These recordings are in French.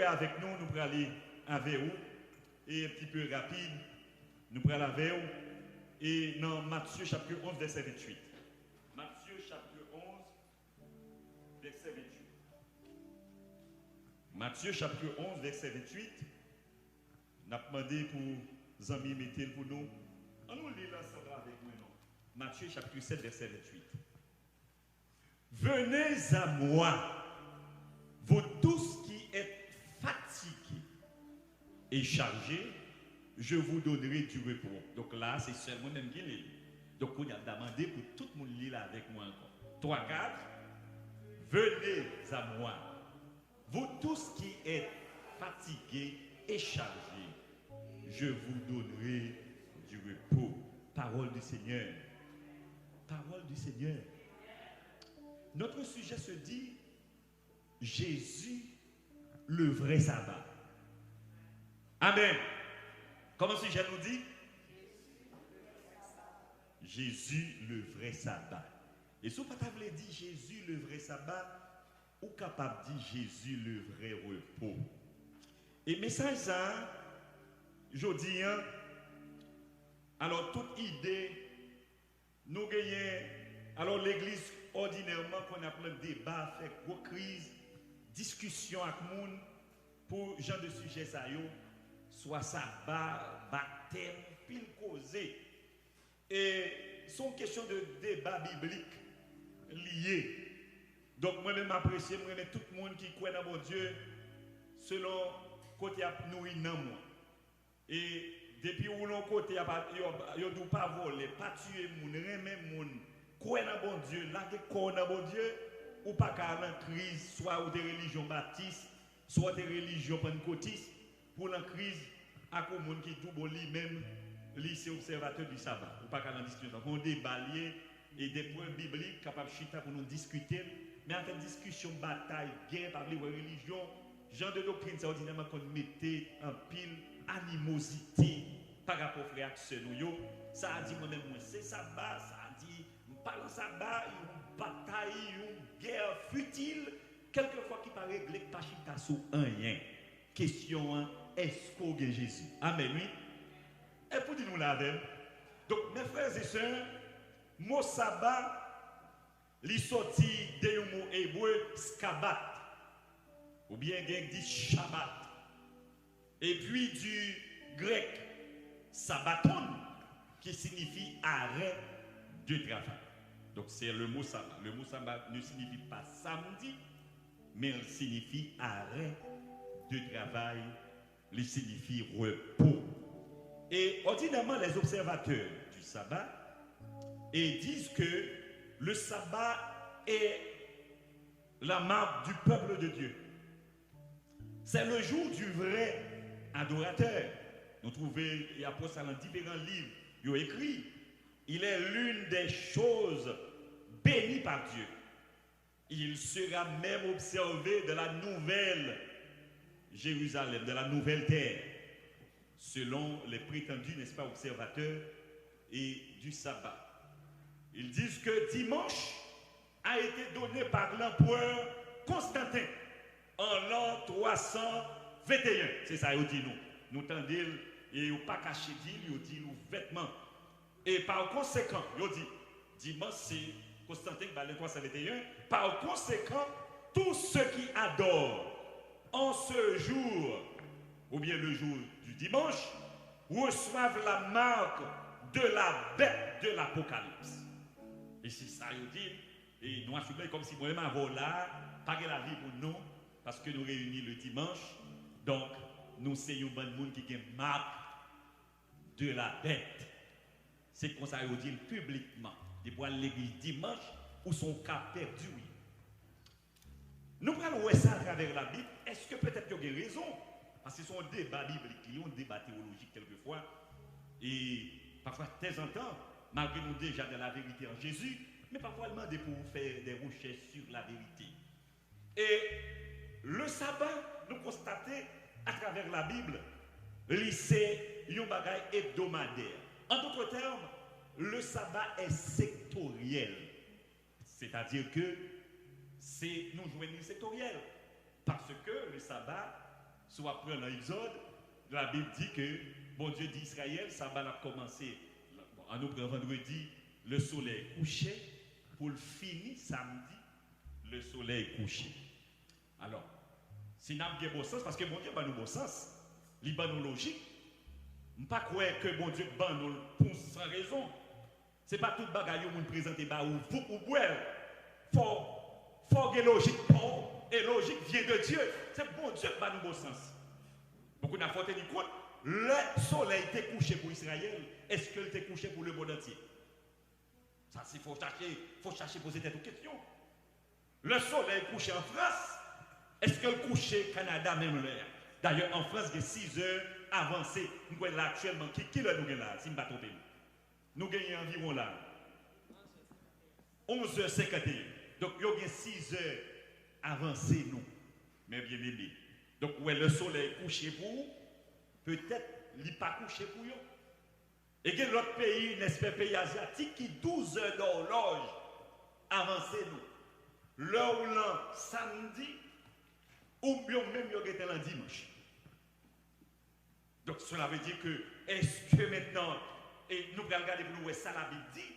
prêts avec nous, nous pourrons aller avec vous. Et un petit peu rapide, nous pourrons aller avec vous. Et dans Matthieu chapitre 11, verset 28. Matthieu chapitre 11, verset 28. Matthieu chapitre 11, verset 28. Nous avons demandé pour les amis mettez pour nous. On nous lit l'ensemble avec nous. Matthieu chapitre 7, verset 28. Venez à moi, vous tous qui êtes fatigués et chargés, je vous donnerai du repos. Donc là, c'est seulement même qui lit. Donc on a demandé pour tout le monde lire avec moi encore. 3, 4. Venez à moi, vous tous qui êtes fatigués et chargés, je vous donnerai du repos. Parole du Seigneur. Parole du Seigneur. Notre sujet se dit Jésus, le vrai sabbat. Amen. Comment le sujet nous dit? Jésus, le vrai sabbat. Et si vous ne pouvez pas dire Jésus, le vrai sabbat, ou capable de dire Jésus, le vrai repos. Et message ça, je dis, alors toute idée, nous gagnons, alors l'église ordinairement qu'on a plein de débats, fait gros crise, discussion avec le monde pour genre de sujet ça yo, soit sabbat, baptême, pile causé. Et sont question de débat biblique lié. Donc moi-même apprécié, moi tout le monde qui croit dans mon Dieu selon côté a nourri dans moi. Et depuis où l'on côté a yo dou pas voler, pas tuer moun, remen moun, croit dans bon Dieu, là que croit dans bon Dieu ou pas car en crise soit ou des religions baptistes, soit des religions pentecôtistes pour la crise à cause monde qui tout lui-même lycée observateur du sabbat ou pas qu'à en discussion. On débat et des points bibliques capables de chita pour nous discuter. Mais en fait, discussion, bataille, guerre par les religions, genre de doctrine, c'est ordinairement qu'on mettait en pile animosité par rapport aux frères nous. Ça a dit moi-même, c'est sabbat, ça a dit, nous parlons sabbat, une bataille, une guerre futile, quelquefois qui paraît réglé, pas chita sous un rien. Question, est-ce qu'on est Jésus? Amen, oui. Et pour dire nous la même. Donc, mes frères et sœurs, mot sabbat, li sorti de un mot hébreu, skabat, ou bien il dit shabbat, et puis du grec, sabbaton, qui signifie arrêt de travail. Donc, c'est le mot sabbat. Le mot sabbat ne signifie pas samedi, mais il signifie arrêt de travail, il signifie repos. Et ordinairement, les observateurs du sabbat disent que le sabbat est la marque du peuple de Dieu. C'est le jour du vrai adorateur. Nous trouvons, il y a pour ça dans différents livres, il y a écrit, il est l'une des choses bénies par Dieu. Il sera même observé de la nouvelle Jérusalem, de la nouvelle terre, selon les prétendus, n'est-ce pas, observateurs et du sabbat. Ils disent que dimanche a été donné par l'empereur Constantin en l'an 321. C'est ça, il dit nous. Nous tendons, et il pas caché il dit nous vêtements. Et par conséquent, il dit, dimanche c'est Constantin qui va l'an 321. Par conséquent, tous ceux qui adorent en ce jour, ou bien le jour du dimanche, reçoivent la marque de la bête de l'Apocalypse. Et c'est ça, il dit, et nous assumons comme si moi-même avant là, pas la vie pour nous, parce que nous réunissons le dimanche, donc nous sommes un bon monde qui a une marque de la bête. C'est comme ça, il dit publiquement, de voir l'église dimanche, où son cas perdu, oui. Nous prenons ça à travers la Bible. Est-ce que peut-être qu'il y a raison? Parce que c'est un débat biblique, un débat théologique quelquefois. Et parfois, de temps en temps, malgré nous déjà de la vérité en Jésus, mais parfois demander pour faire des recherches sur la vérité. Et le sabbat, nous constatons à travers la Bible, c'est un bagage hebdomadaire. En d'autres termes, le sabbat est sectoriel. C'est-à-dire que nous jouons une sectorielle. Parce que le sabbat soit après dans l'Exode, la Bible dit que, bon Dieu dit Israël, ça va commencer, en nous vendredi, le soleil couché, pour le finir samedi, le soleil couché. Alors, si nous avons un bon sens, parce que bon Dieu a un bon sens, il a une logique, je ne pas croire que bon Dieu a nous pour sans raison. Ce n'est pas tout bagaille que nous présentez ou boire. Faut que logique et logique vient de Dieu. C'est bon Dieu qui a un bon sens. Beaucoup n'a pas tenu compte. Le soleil était couché pour Israël. Est-ce qu'il était couché pour le monde entier? Ça, il faut chercher, poser cette question. Le soleil couché en France. Est-ce que le couché au Canada même l'heure? D'ailleurs, en France, il y a 6 heures avancées. Nous voyons là actuellement, qui l'heure nous gagnons là, si je ne me trompe pas? Nous gagnons environ là 11h51. Donc, il y a 6 heures avancées, nous, mais bien aimés. Donc, ouais, le soleil couché pour vous, peut-être il n'est pas couché pour vous. Et il y a l'autre pays, n'est-ce pas, pays asiatique, qui 12 heures d'horloge avancées, nous. L'heure où l'an samedi, ou bien même il y a un dimanche. Donc cela veut dire que, est-ce que maintenant, et nous allons regarder pour nous, ça la Bible dit,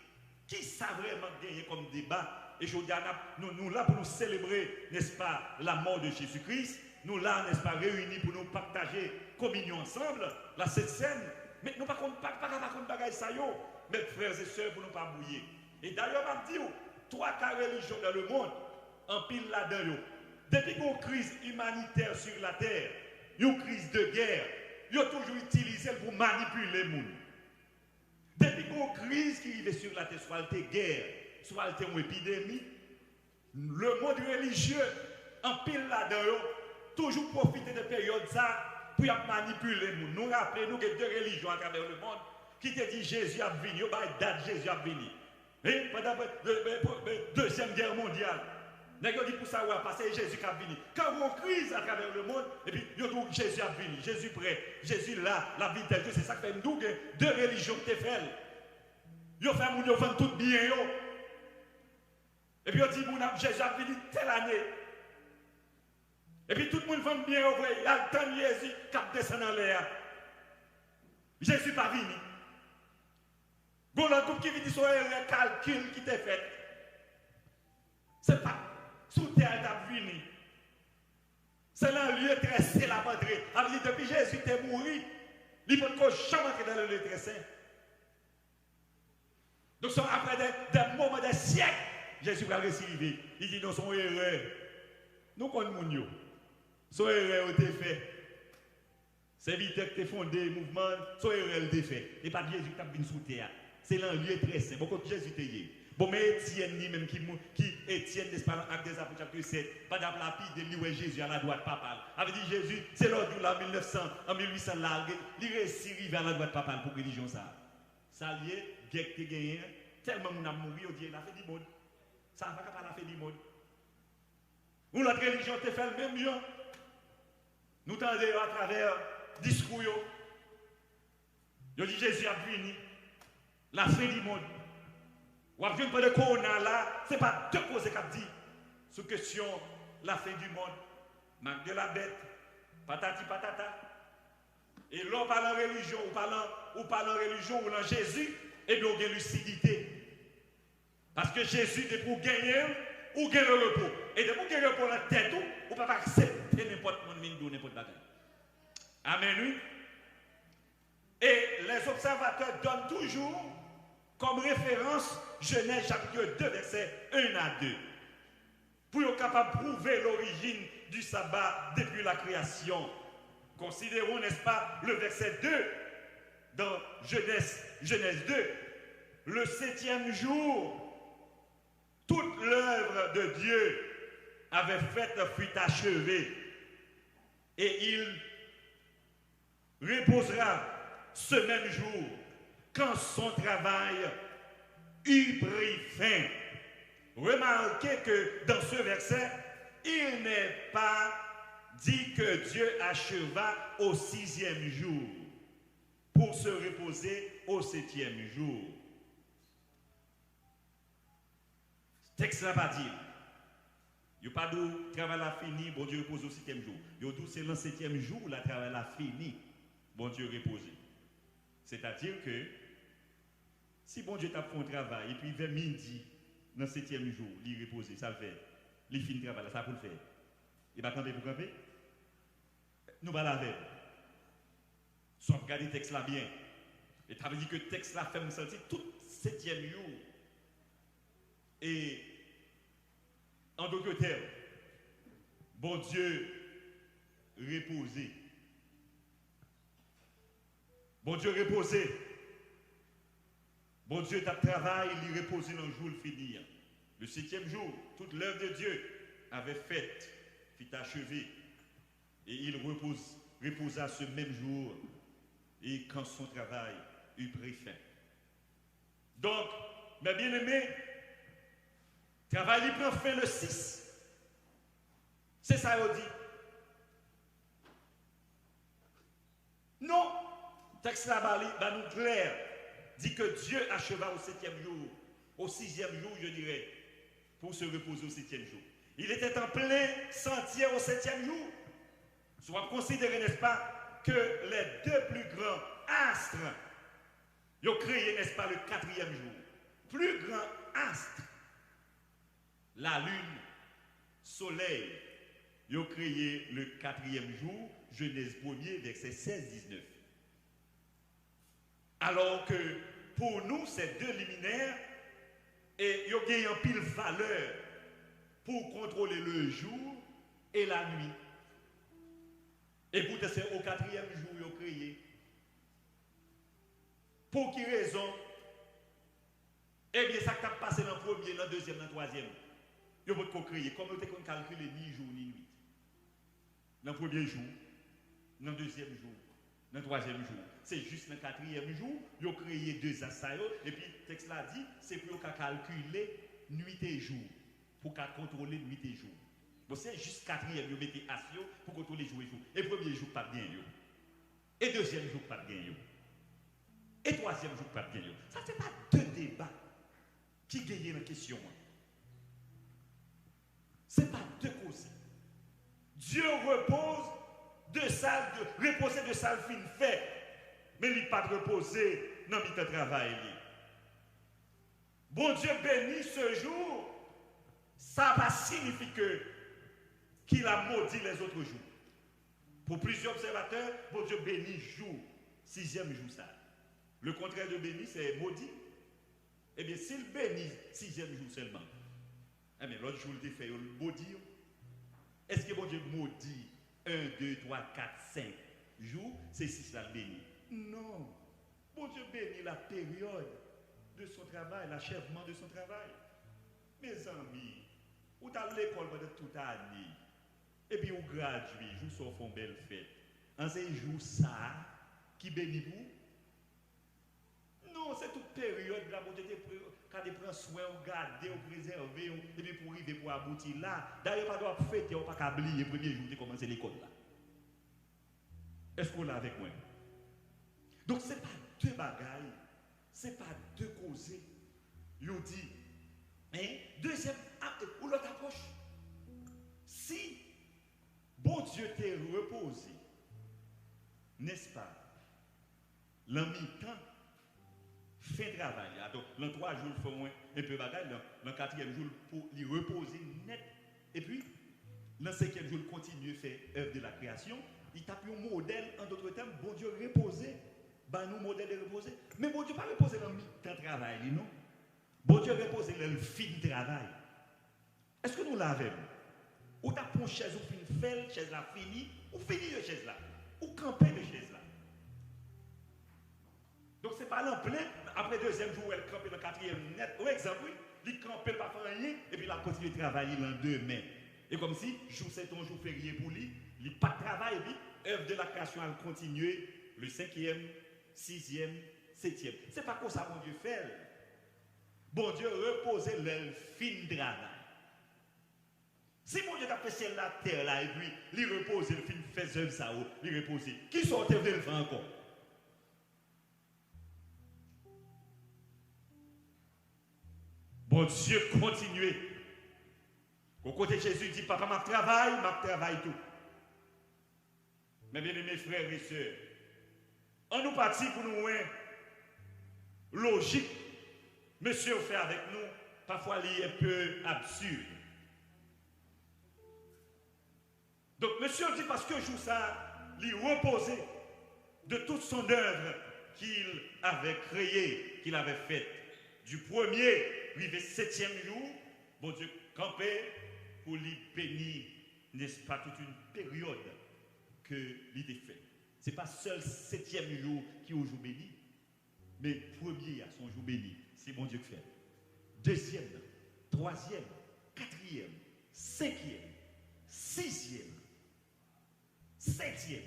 qui ça vraiment gagné comme débat? Et je dis, nous là pour nous célébrer, n'est-ce pas, la mort de Jésus-Christ, nous là, n'est-ce pas, réunis pour nous partager communion ensemble, la cette scène, mais nous pas contre bagaille ça yo, mes frères et sœurs, pour nous pas bouiller. Et d'ailleurs, je dis, 3 religions dans le monde, en pile là-dedans. Depuis qu'il y a une crise humanitaire sur la terre, une crise de guerre, ils ont toujours utilisé pour manipuler les gens. Depuis qu'il y a une crise qui arrive sur la terre, soit une guerre, soit une épidémie, le monde religieux, en pile là-dedans, toujours profiter de période ça pour manipuler les gens. Nous rappelons que 2 religions à travers le monde qui te dit Jésus a venu, il y a une date Jésus a venu. Pendant la Deuxième Guerre mondiale, ils ont dit pour savoir passer Jésus qui a venu. Quand on crise à travers le monde, et puis ils ont dit Jésus a venu, Jésus prêt, Jésus là, la vie de Dieu, c'est ça qui fait nous 2 religions qui te fait. Ils ont fait ils ont tout bien. Et puis ils ont dit Jésus a venu telle année. Et puis tout le monde fait bien, il y a le temps de Jésus qui descend dans l'air. Jésus n'est pas venu. Bon, le groupe qui vient sur un calcul qui t'est fait. C'est pas sous terre t'a venu. C'est là le lieu très saint la patrie. Alors depuis Jésus était mort, il faut qu'on jamais dans le lieu très saint. Donc après des moments, des siècles, Jésus va récidiver. Il dit non, son erreur. Nous connaissons. Son erreur été fait. C'est vite que tu as fondé le mouvement, son erreur été fait. Et pas Jésus qui a venu sous terre. C'est là un lieu très saint. Beaucoup de Jésus était. Bon, mais Étienne lui-même qui Étienne, n'est-ce pas, acte des apôtres chapitre 7, pas d'applaudir de lui Jésus à la droite papale. Avait dit Jésus, c'est lors du là, 1800 là, il réussit à la droite papale pour religion ça. Ça y est, guerre qui gagné, tellement on a mouru, on dit, il a fait du monde. Ça n'a pas fait du monde. Ou l'autre religion te fait le même mieux. Nous tendons à travers discours. Ils dit Jésus a venu, la fin du monde. Ou à venir de corona là, ce n'est pas 2 causes qu'a dit. Sur question la fin du monde, manque de la bête, patati patata. Et là, on parle en religion, ou parle en religion, ou en Jésus, et bien on a lucidité. Parce que Jésus est pour gagner, ou gagner le repos. Et de pour gagner le repos dans la tête, ou ne peut pas accepter n'importe quoi, n'importe quoi. Amen, oui. Et les observateurs donnent toujours comme référence Genèse chapitre 2, verset 1 à 2. Pour être capable de prouver l'origine du sabbat depuis la création. Considérons, n'est-ce pas, le verset 2 dans Genèse 2. Le 7e jour, toute l'œuvre de Dieu avait fait fut achevée. Et il reposera ce même jour quand son travail eut pris fin. Remarquez que dans ce verset, il n'est pas dit que Dieu acheva au 6e jour pour se reposer au 7e jour. Ce texte n'a pas dit. Il n'y a pas de travail à fini, bon Dieu repose au 7e jour. Il y a dit c'est le 7e jour, le travail à fini, bon Dieu repose. C'est-à-dire que si bon Dieu t'a fait un travail et puis vers midi, dans le 7e jour, il repose, ça le fait. Il finit le travail, ça pour le faire. Il va camper pour camper. Nous allons la faire. Soit regarder le texte là bien. Et ça veut dire que le texte là fait me sentir tout 7e jour. Et en d'autres termes, bon Dieu reposé. Bon Dieu reposé. Bon Dieu t'a travaillé, il reposé dans le jour le finir. Le 7e jour, toute l'œuvre de Dieu avait faite, fut achevée. Et il reposa ce même jour. Et quand son travail eut pris fin. Donc, mes bien-aimés, travail il prend fin le 6. C'est ça qu'on dit. Non, texte là-bas, nous clair, dit que Dieu acheva au 7e jour, au 6e jour, je dirais, pour se reposer au 7e jour. Il était en plein sentier au 7e jour. Soit considéré, n'est-ce pas, que les deux plus grands astres, ils ont créé, n'est-ce pas, le 4e jour. Plus grand astre, la lune, soleil, ils ont créé le 4e jour, Genèse 1er, verset 16-19. Alors que pour nous, ces deux luminaires, et ils ont gagné en pile valeur pour contrôler le jour et la nuit. Et pourtant, c'est au 4e jour qu'ils ont créé. Pour quelle raison? Eh bien, ça qui a passé dans le premier, dans le deuxième, dans le troisième. Ils ont créé. Comme ils ont calculé ni jour ni nuit. Dans le premier jour, dans le deuxième jour, dans le troisième jour. C'est juste dans le 4e jour, ils ont créé deux assaillants. Et puis, le texte l'a dit, c'est pour calculer nuit et jour. Pour contrôler nuit et jour. Bon, c'est juste 4e, vous mettez asio pour contrôler jour et jour. Et premier jour, pas bien. Et deuxième jour, pas bien. Et troisième jour, pas bien. Ça, ce n'est pas deux débats qui gagnent la question. Ce n'est pas deux causes. Dieu repose de salle, reposer de salle fin fait, mais il n'est pas reposer dans le travail. Bon Dieu bénit ce jour, ça va signifier que qu'il a maudit les autres jours. Pour plusieurs observateurs, bon Dieu bénit jour, 6e jour ça. Le contraire de béni, c'est maudit. Eh bien, s'il bénit 6e jour seulement, eh bien, l'autre jour, il fait le maudit. Est-ce que bon Dieu maudit 1, 2, 3, 4, 5 jours, c'est 6 là béni? Non. Bon Dieu bénit la période de son travail, l'achèvement de son travail. Mes amis, vous êtes à l'école pendant toute l'année, et puis vous graduez, vous sortez une belle fête. En ces jours, ça, qui bénit vous? Non, c'est toute période là, vous quand vous prenez soin, vous gardez, vous préservez, et puis pour arriver pour aboutir là. D'ailleurs, pas de fêter, vous pas oublier le premier jour de commencer l'école là. Est-ce qu'on l'a avec moi? Donc, ce n'est pas deux bagailles, ce n'est pas deux causes. Ils dit, hein? Deuxième, ou l'autre approche. Si bon Dieu t'est reposé, n'est-ce pas? Le mi-temps, fin travail. Donc, dans 3 jours, il faut un peu bagaille. Dans le 4e jour, pour lui reposer net. Et puis, dans le 5e jour, il continue à faire œuvre de la création. Il tape un modèle, en d'autres termes, bon Dieu reposer. Ben, nous, modèle de reposer. Mais bon Dieu pas reposer dans le mi-temps travail, non? Bon Dieu reposer dans le fin de travail. Est-ce que nous l'avons? Ou t'as pris une chaise, ou fin fait, chaise là fini, ou fini de chaise là, ou camper de chaise là. Donc c'est pas l'en plein, après 2e jour, elle campe dans 4e net. Par exemple, il campe pas faire rien, et puis il a continué de travailler dans 2 mains. Et comme si, jour c'est ton jour férié pour lui, il n'a pas de travail, et puis œuvre de la création a continué le 5e, 6e, 7e. C'est pas comme ça mon Dieu fait. Bon Dieu reposer le fin de travail. Si mon Dieu t'a fait ciel la terre là, et puis il repose, il fait œuvre ça, il repose. Qui sortait de le faire encore? Bon Dieu continue Au côté Jésus dit, papa, m'a travaille tout. Mais bien aimés frères et sœurs, on nous partit pour nous logique, monsieur fait avec nous, parfois il est un peu absurde. Donc monsieur dit parce que joue ça, il reposait de toute son œuvre qu'il avait créée, qu'il avait faite. Du premier, arrivé 7e jour, bon Dieu campait pour lui bénir, n'est-ce pas, toute une période que l'idée fait. Ce n'est pas seul 7e jour qui est au jour béni, mais premier à son jour béni, c'est mon Dieu qui fait. Deuxième, troisième, quatrième, cinquième, sixième, septième.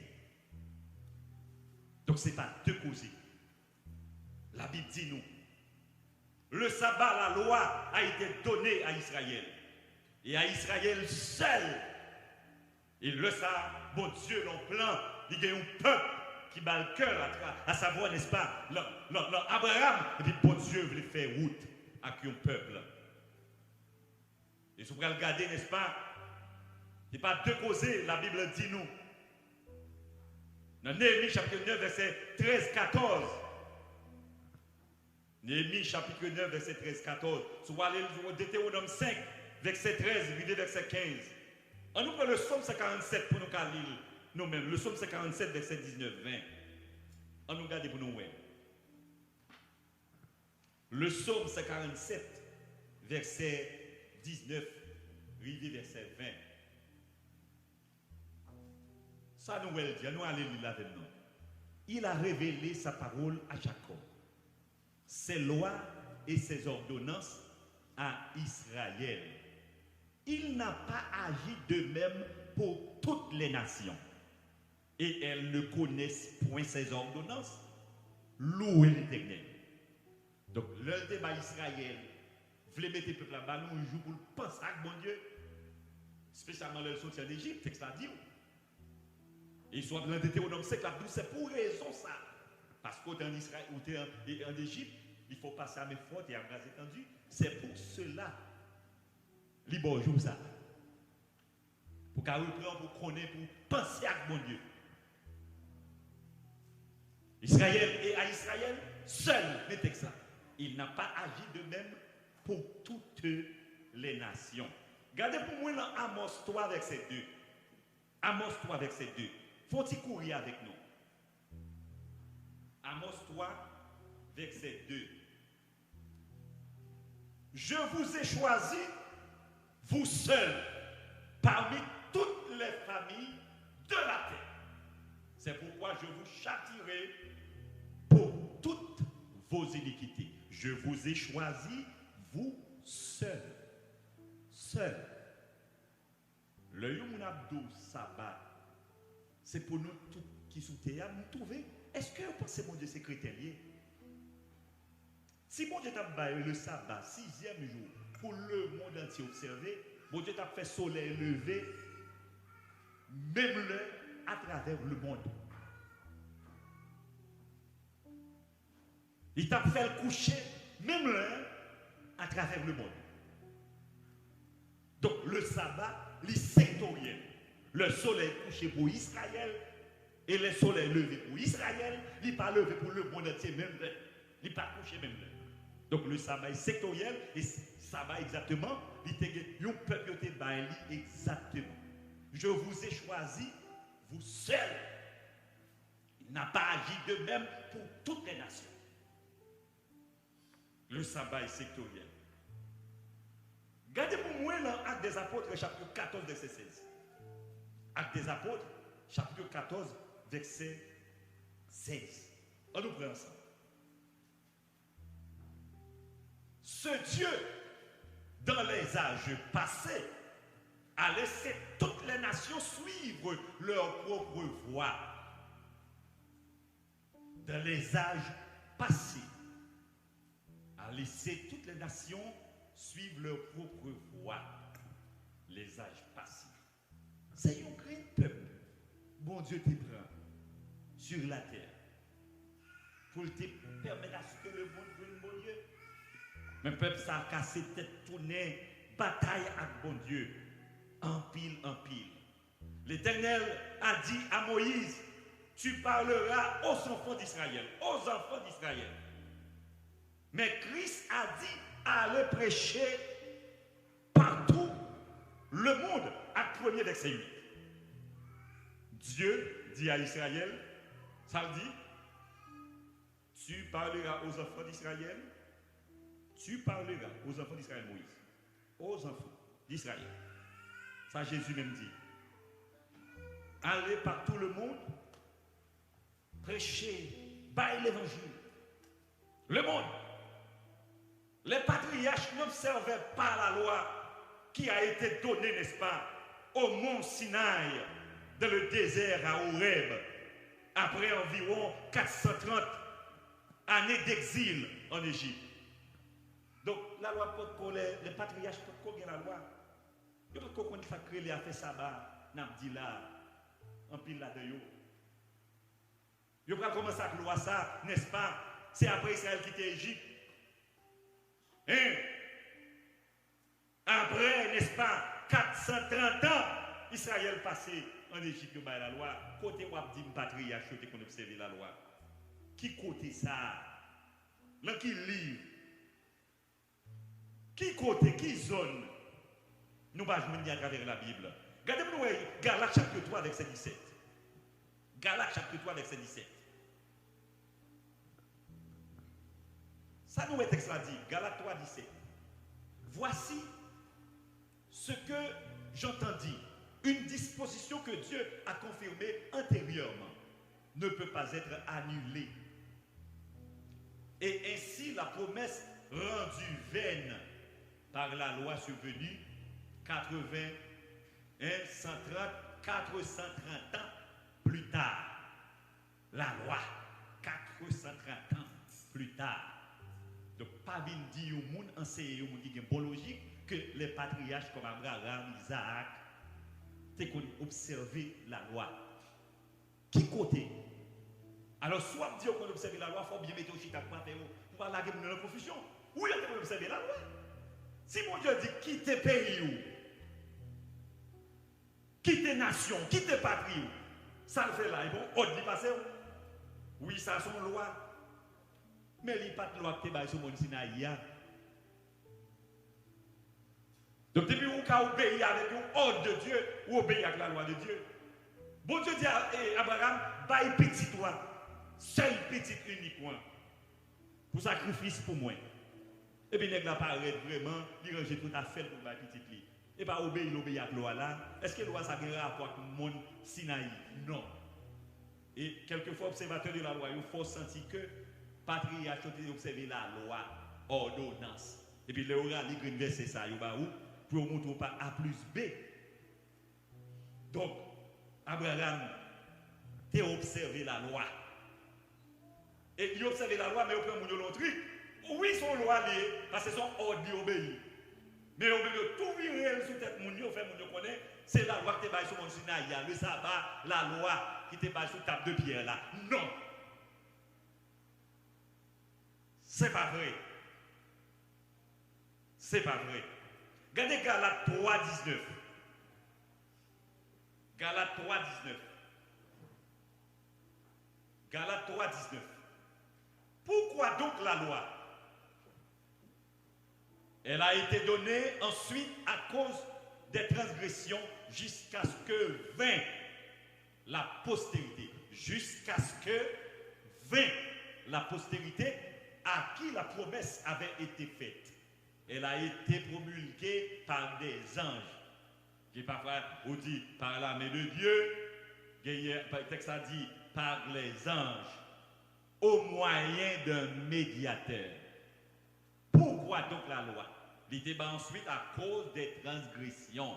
Donc ce n'est pas deux causés. La Bible dit nous, le sabbat, la loi a été donnée à Israël. Et à Israël seul. Et le sabbat, bon Dieu, l'on plan, il y a un peuple qui bat le cœur à savoir, n'est-ce pas, Abraham, et puis bon Dieu voulait faire route avec un peuple. Et si vous pouvez regarder, n'est-ce pas, il n'y a pas deux causés, la Bible dit nous. Dans Néhémie chapitre 9, verset 13-14. Néhémie chapitre 9, verset 13-14. Si vous allez au Deutéronome 5, verset 13, verset 15. On nous prend le psaume 147 pour nous caler nous-mêmes. Le psaume 147, verset 19-20. On nous garde pour nous. Le psaume 147, verset 19, verset 20. Ça nous dit, nous allons lire avec nous. Il a révélé sa parole à Jacob, ses lois et ses ordonnances à Israël. Il n'a pas agi de même pour toutes les nations. Et elles ne connaissent point ses ordonnances. Louez l'Éternel. Donc, le débat Israël, voulez mettre le peuple là-bas, nous jouons pour le penser à mon Dieu. Spécialement le sortir d'Égypte, c'est que ça dit. Et soit dans le Deutéronome 5, c'est pour raison ça. Parce qu'au en Israël ou en Égypte, il faut passer à mes fautes et à bras étendus. C'est pour cela. Libre joue ça. Pour qu'à reprendre, pour connaître, pour penser à mon Dieu. Israël et à Israël, seul mettez ça. Il n'a pas agi de même pour toutes les nations. Regardez pour moi dans Amos 3, verset 2. Amos 3, verset 2. Faut-il courir avec nous? Amos 3, verset 2. Je vous ai choisi, vous seuls, parmi toutes les familles de la terre. C'est pourquoi je vous châtierai pour toutes vos iniquités. Je vous ai choisi, vous seuls. Seuls. Le Yom Abdou Sabbat, c'est pour nous tous qui sont terre, nous trouver. Est-ce que vous pensez, mon Dieu, c'est chrétien? Si mon Dieu t'a le sabbat, 6e jour, pour le monde entier observer, mon Dieu t'a fait soleil levé, même l'heure à travers le monde. Il t'a fait le coucher, même l'heure à travers le monde. Donc le sabbat, il est sectoriel. Le soleil couché pour Israël et le soleil levé pour Israël, il n'est pas levé pour le monde entier, même l'heure. Il n'est pas couché même l'heure. Donc le sabbat est sectoriel et sabbat exactement, il y a un peuple qui est exactement. Je vous ai choisi, vous seuls. Il n'a pas agi de même pour toutes les nations. Le sabbat est sectoriel. Regardez pour moi dans Actes des Apôtres, chapitre 14, verset 16. Actes des Apôtres, chapitre 14, verset 16. On nous prend ensemble. Ce Dieu, dans les âges passés, a laissé toutes les nations suivre leur propre voie. Dans les âges passés, a laissé toutes les nations suivre leur propre voie. Les âges passés. C'est un grand peuple. Bon Dieu te prend sur la terre pour te permettre à ce que le monde vienne, bon Dieu. Mais peuple, ça a cassé tête tournée, bataille avec bon Dieu. En pile, en pile. L'Éternel a dit à Moïse, tu parleras aux enfants d'Israël, aux enfants d'Israël. Mais Christ a dit, allez prêcher partout le monde, acte 1er, verset 8. Dieu dit à Israël, ça le dit, tu parleras aux enfants d'Israël, tu parleras aux enfants d'Israël, Moïse, aux enfants d'Israël. Ça Jésus même dit. Allez par tout le monde, prêcher, bailler l'évangile. Le monde. Les patriarches n'observaient pas la loi qui a été donnée, n'est-ce pas, au mont Sinaï, dans le désert à Horeb, après environ 430 années d'exil en Égypte. Donc, la loi porte pour les patriarches, porte la loi. Il n'y a pas de quoi créer les affaires sabbat, n'a dit là, en pile là de yo. Il n'y a pas commencer à loi ça, n'est-ce pas? C'est après Israël qui était Égypte. Hein? Après, n'est-ce pas, 430 ans, Israël passé en Égypte, il y a la loi. Côté où dit patriarche, côté qu'on observe la loi. Qui côté ça? Là qui livre? Qui côté, qui zone? Nous ne pouvons pas à travers la Bible. Regardez-nous Galates chapitre 3, verset 17. Galates chapitre 3, verset 17. Ça nous est texte là dit, Galates 3, 17. Voici ce que j'entendis. Une disposition que Dieu a confirmée antérieurement ne peut pas être annulée. Et ainsi la promesse rendue vaine par la loi survenue 430 ans plus tard. La loi, 430 ans plus tard. Donc, pas bien dit au monde, enseigner au monde qui est bon logique, que les patriarches comme Abraham, Isaac, t'es observé la loi. Qui côté? Alors, soit dire qu'on observe la loi, il faut bien mettre au chita pour pas la guerre de la confusion. Où il y a observé la loi? Si mon Dieu dit quittez pays, quittez nation, quittez patrie, ça le fait là, et bon, on dit passer. Oui, ça son loi. Mais il n'y a pas de loi qui est sur mon Sinaï. Donc, depuis où vous obéissez avec l'ordre de Dieu, ou obéissez avec la loi de Dieu. Bon Dieu dit à Abraham, baille petit toi, seul petit uniquement, pour sacrifice pour moi. Et puis, il apparaît vraiment, il range tout à fait pour baille petit lui. Et pas obéir à la loi là. Est-ce que la loi ça a un rapport avec le monde Sinaï? Non. Et quelquefois, observateurs de la loi, il faut sentir que patriarche ont observé la loi, ordonnance. Et puis, le oral, il verset ça, il va où? Pour montrer pas A plus B. Donc, Abraham, tu as observé la loi. Et il a observé la loi, mais il prend l'autre truc. Oui, son loi, parce que son ordre obéit. Mais au lieu de tout virer sous tête, mon Dieu, connaît, c'est la loi qui est basée sur mon Sinaï, le sabbat, la loi qui est basée sur table de pierre là. Non. C'est pas vrai. C'est pas vrai. Regardez Galates 3, 19. Galates 3, 19. Galates 3, 19. Pourquoi donc la loi? Elle a été donnée ensuite à cause des transgressions jusqu'à ce que vint la postérité. Jusqu'à ce que vint la postérité à qui la promesse avait été faite. Elle a été promulguée par des anges. Qui parfois on dit par la main de Dieu, le texte a dit par les anges, au moyen d'un médiateur. Pourquoi donc la loi? Il était ensuite à cause des transgressions,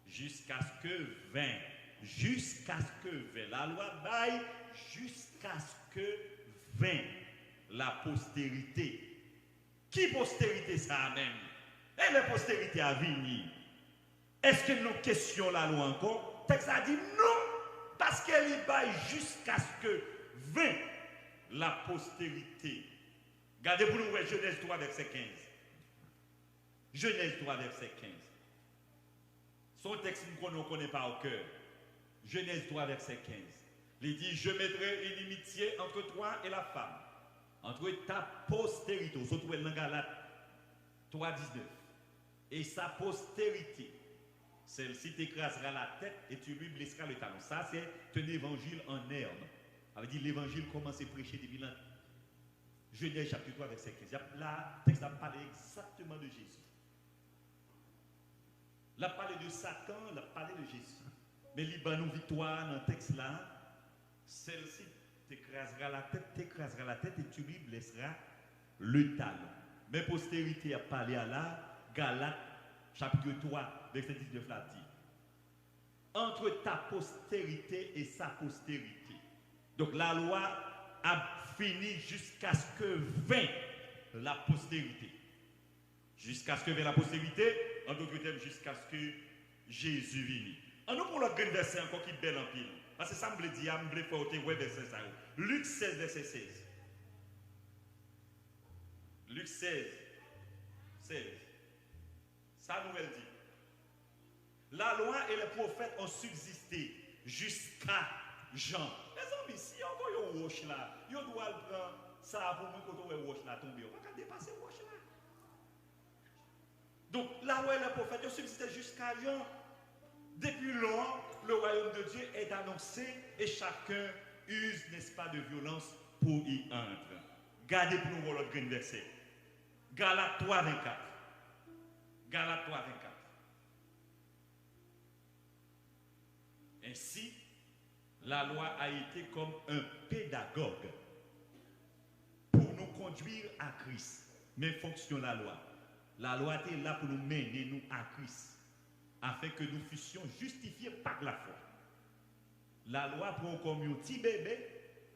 jusqu'à ce que vint. Jusqu'à ce que vint. La loi baille jusqu'à ce que vint la postérité. Qui postérité ça même? Et la postérité à venir. Est-ce que nous questionnons la loi encore? Le texte a dit non, parce qu'elle y baille jusqu'à ce que vint la postérité. Regardez pour nous, Genèse 3, verset 15. Genèse 3, verset 15. Son texte, nous ne connaît pas au cœur. Genèse 3, verset 15. Il dit, je mettrai une inimitié entre toi et la femme, entre ta postérité, surtout dans Galates 3, 19, et sa postérité. Celle-ci t'écrasera la tête et tu lui blesseras le talon. Ça, c'est un évangile en herbe. Ça veut dire l'évangile commence à prêcher depuis longtemps. Genèse chapitre 3, verset 15. Là, le texte a parlé exactement de Jésus. Il a parlé de Satan, il a parlé de Jésus. Mais il y a une victoire dans le texte là. Celle-ci t'écrasera la tête et tu lui blesseras le talon. Mais postérité a parlé à la Galates chapitre 3, verset 19 là dit. Entre ta postérité et sa postérité. Donc la loi a fini jusqu'à ce que vint la postérité. Jusqu'à ce que vint la postérité, en d'autres termes, jusqu'à ce que Jésus vienne. En nous pour l'autre verset encore qui est belle en pile. Parce que ça me dit, je me faire ouais verset ça. Luc 16, verset 16. Luc 16, 16. Ça nous dit. La loi et les prophètes ont subsisté jusqu'à Jean. Les amis, si on voit un roche là, on doit prendre ça pour nous quand on voit un roche là tomber. On va pas dépasser le roche là. Donc, la loi et les prophètes ont subsisté jusqu'à Jean. Depuis longtemps, le royaume de Dieu est annoncé et chacun use, n'est-ce pas, de violence pour y entrer. Gardez pour nous l'autre verset. Galates 3, 24. Galates 3, 24. Ainsi, la loi a été comme un pédagogue pour nous conduire à Christ. Mais fonction la loi. La loi était là pour nous mener nous à Christ, afin que nous fussions justifiés par la foi. La loi prend comme un petit bébé,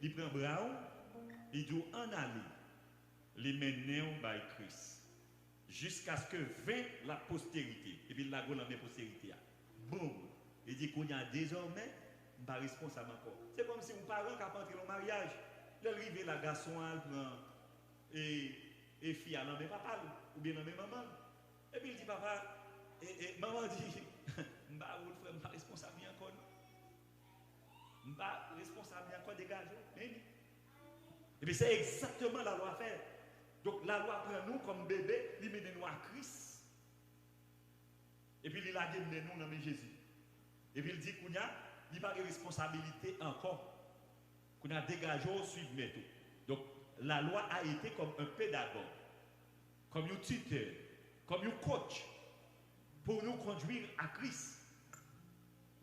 il prend bras, il dit en aller, il mène par Christ, jusqu'à ce que vint la postérité. Et puis la grande postérité. Boum! Il dit qu'on y a désormais, pas responsable encore. C'est comme si un parent qui a entré dans le mariage, il arrive la garçon et fille à l'homme papa ou bien dans maman. Et puis il dit papa, et maman dit, je ne suis pas responsable encore. Je ne suis pas responsable encore dégagé. Et puis c'est exactement la loi à faire. Donc la loi prend nous comme bébé, il met nous à Christ. Et puis il a amené nous dans Jésus. Et puis il dit qu'il n'y a pas de responsabilité encore. Qu'on a dégagé au suivre méthode. Donc la loi a été comme un pédagogue, comme un tuteur, comme un coach, pour nous conduire à Christ.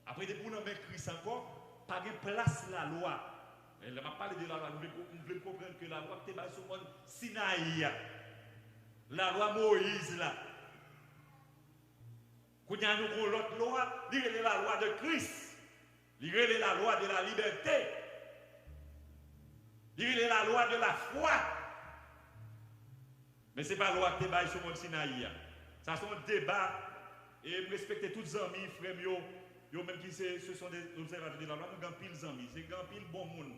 Après, pour nous mettre Christ encore, pas de place la loi. Elle m'a parlé de la loi, nous voulons comprendre que la loi était basée sur le monde Sinaï. La loi Moïse là. Quand nous avons l'autre loi, il y a la loi de Christ. Il y a la loi de la liberté. Il y a la loi de la foi. Mais ce n'est pas la loi qui est basée sur le monde Sinaï. Ça c'est un débat. Et je respecte tous les amis, frères, même qui ce sont des observateurs de la loi, nous avons pile amis. C'est grand pile bon monde.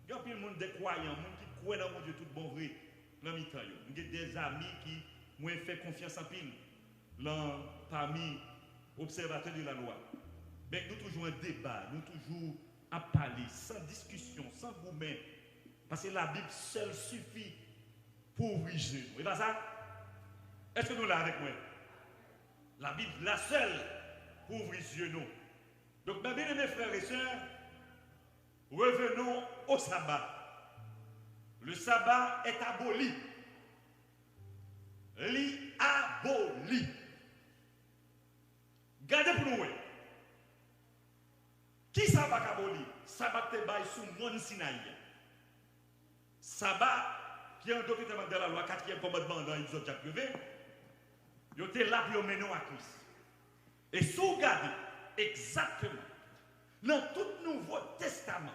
Il y a pile monde des croyants, monde qui croient dans mon Dieu tout bon vrai. Dans mi temps, nous avons des amis qui m'ont fait confiance en pile. Parmi observateurs de la loi. Mais nous toujours un débat, nous toujours à parler, sans discussion, sans gourmet. Parce que la Bible seule suffit pour ouvrir Jésus. Et pas ça? Est-ce que nous l'avons avec moi? La Bible, la seule pour ouvrir Dieu nous. Donc, mes bien-aimés frères et sœurs, revenons au sabbat. Le sabbat est aboli. Aboli. Gardez pour nous. Qui sabbat aboli? Sabbat te bail sous mon Sinaï. Sabbat, qui est un document de la loi, 4e commandement dans Exode chapitre 20, il était là pour mener à Christ. Et si vous regardez exactement, dans tout Nouveau Testament,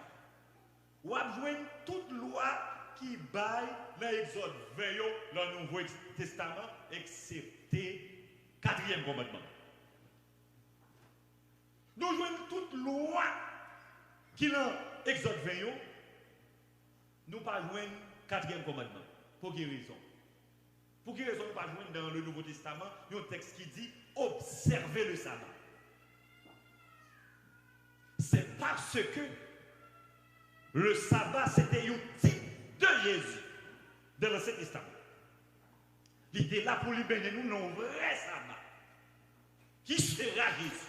vous avez toute loi qui baille dans l'Exode 20, dans le Nouveau Testament, excepté 4e commandement. Nous jouons toute loi qui dans l'Exode 20, nous ne pas jouer 4e commandement. Pour quelle raison? Pour quelle raison nous pas joindre dans le Nouveau Testament un texte qui dit observez le sabbat. C'est parce que le sabbat c'était un type de Jésus dans l'Ancien Testament. Il était là pour libérer nous dans un vrai sabbat qui sera Jésus.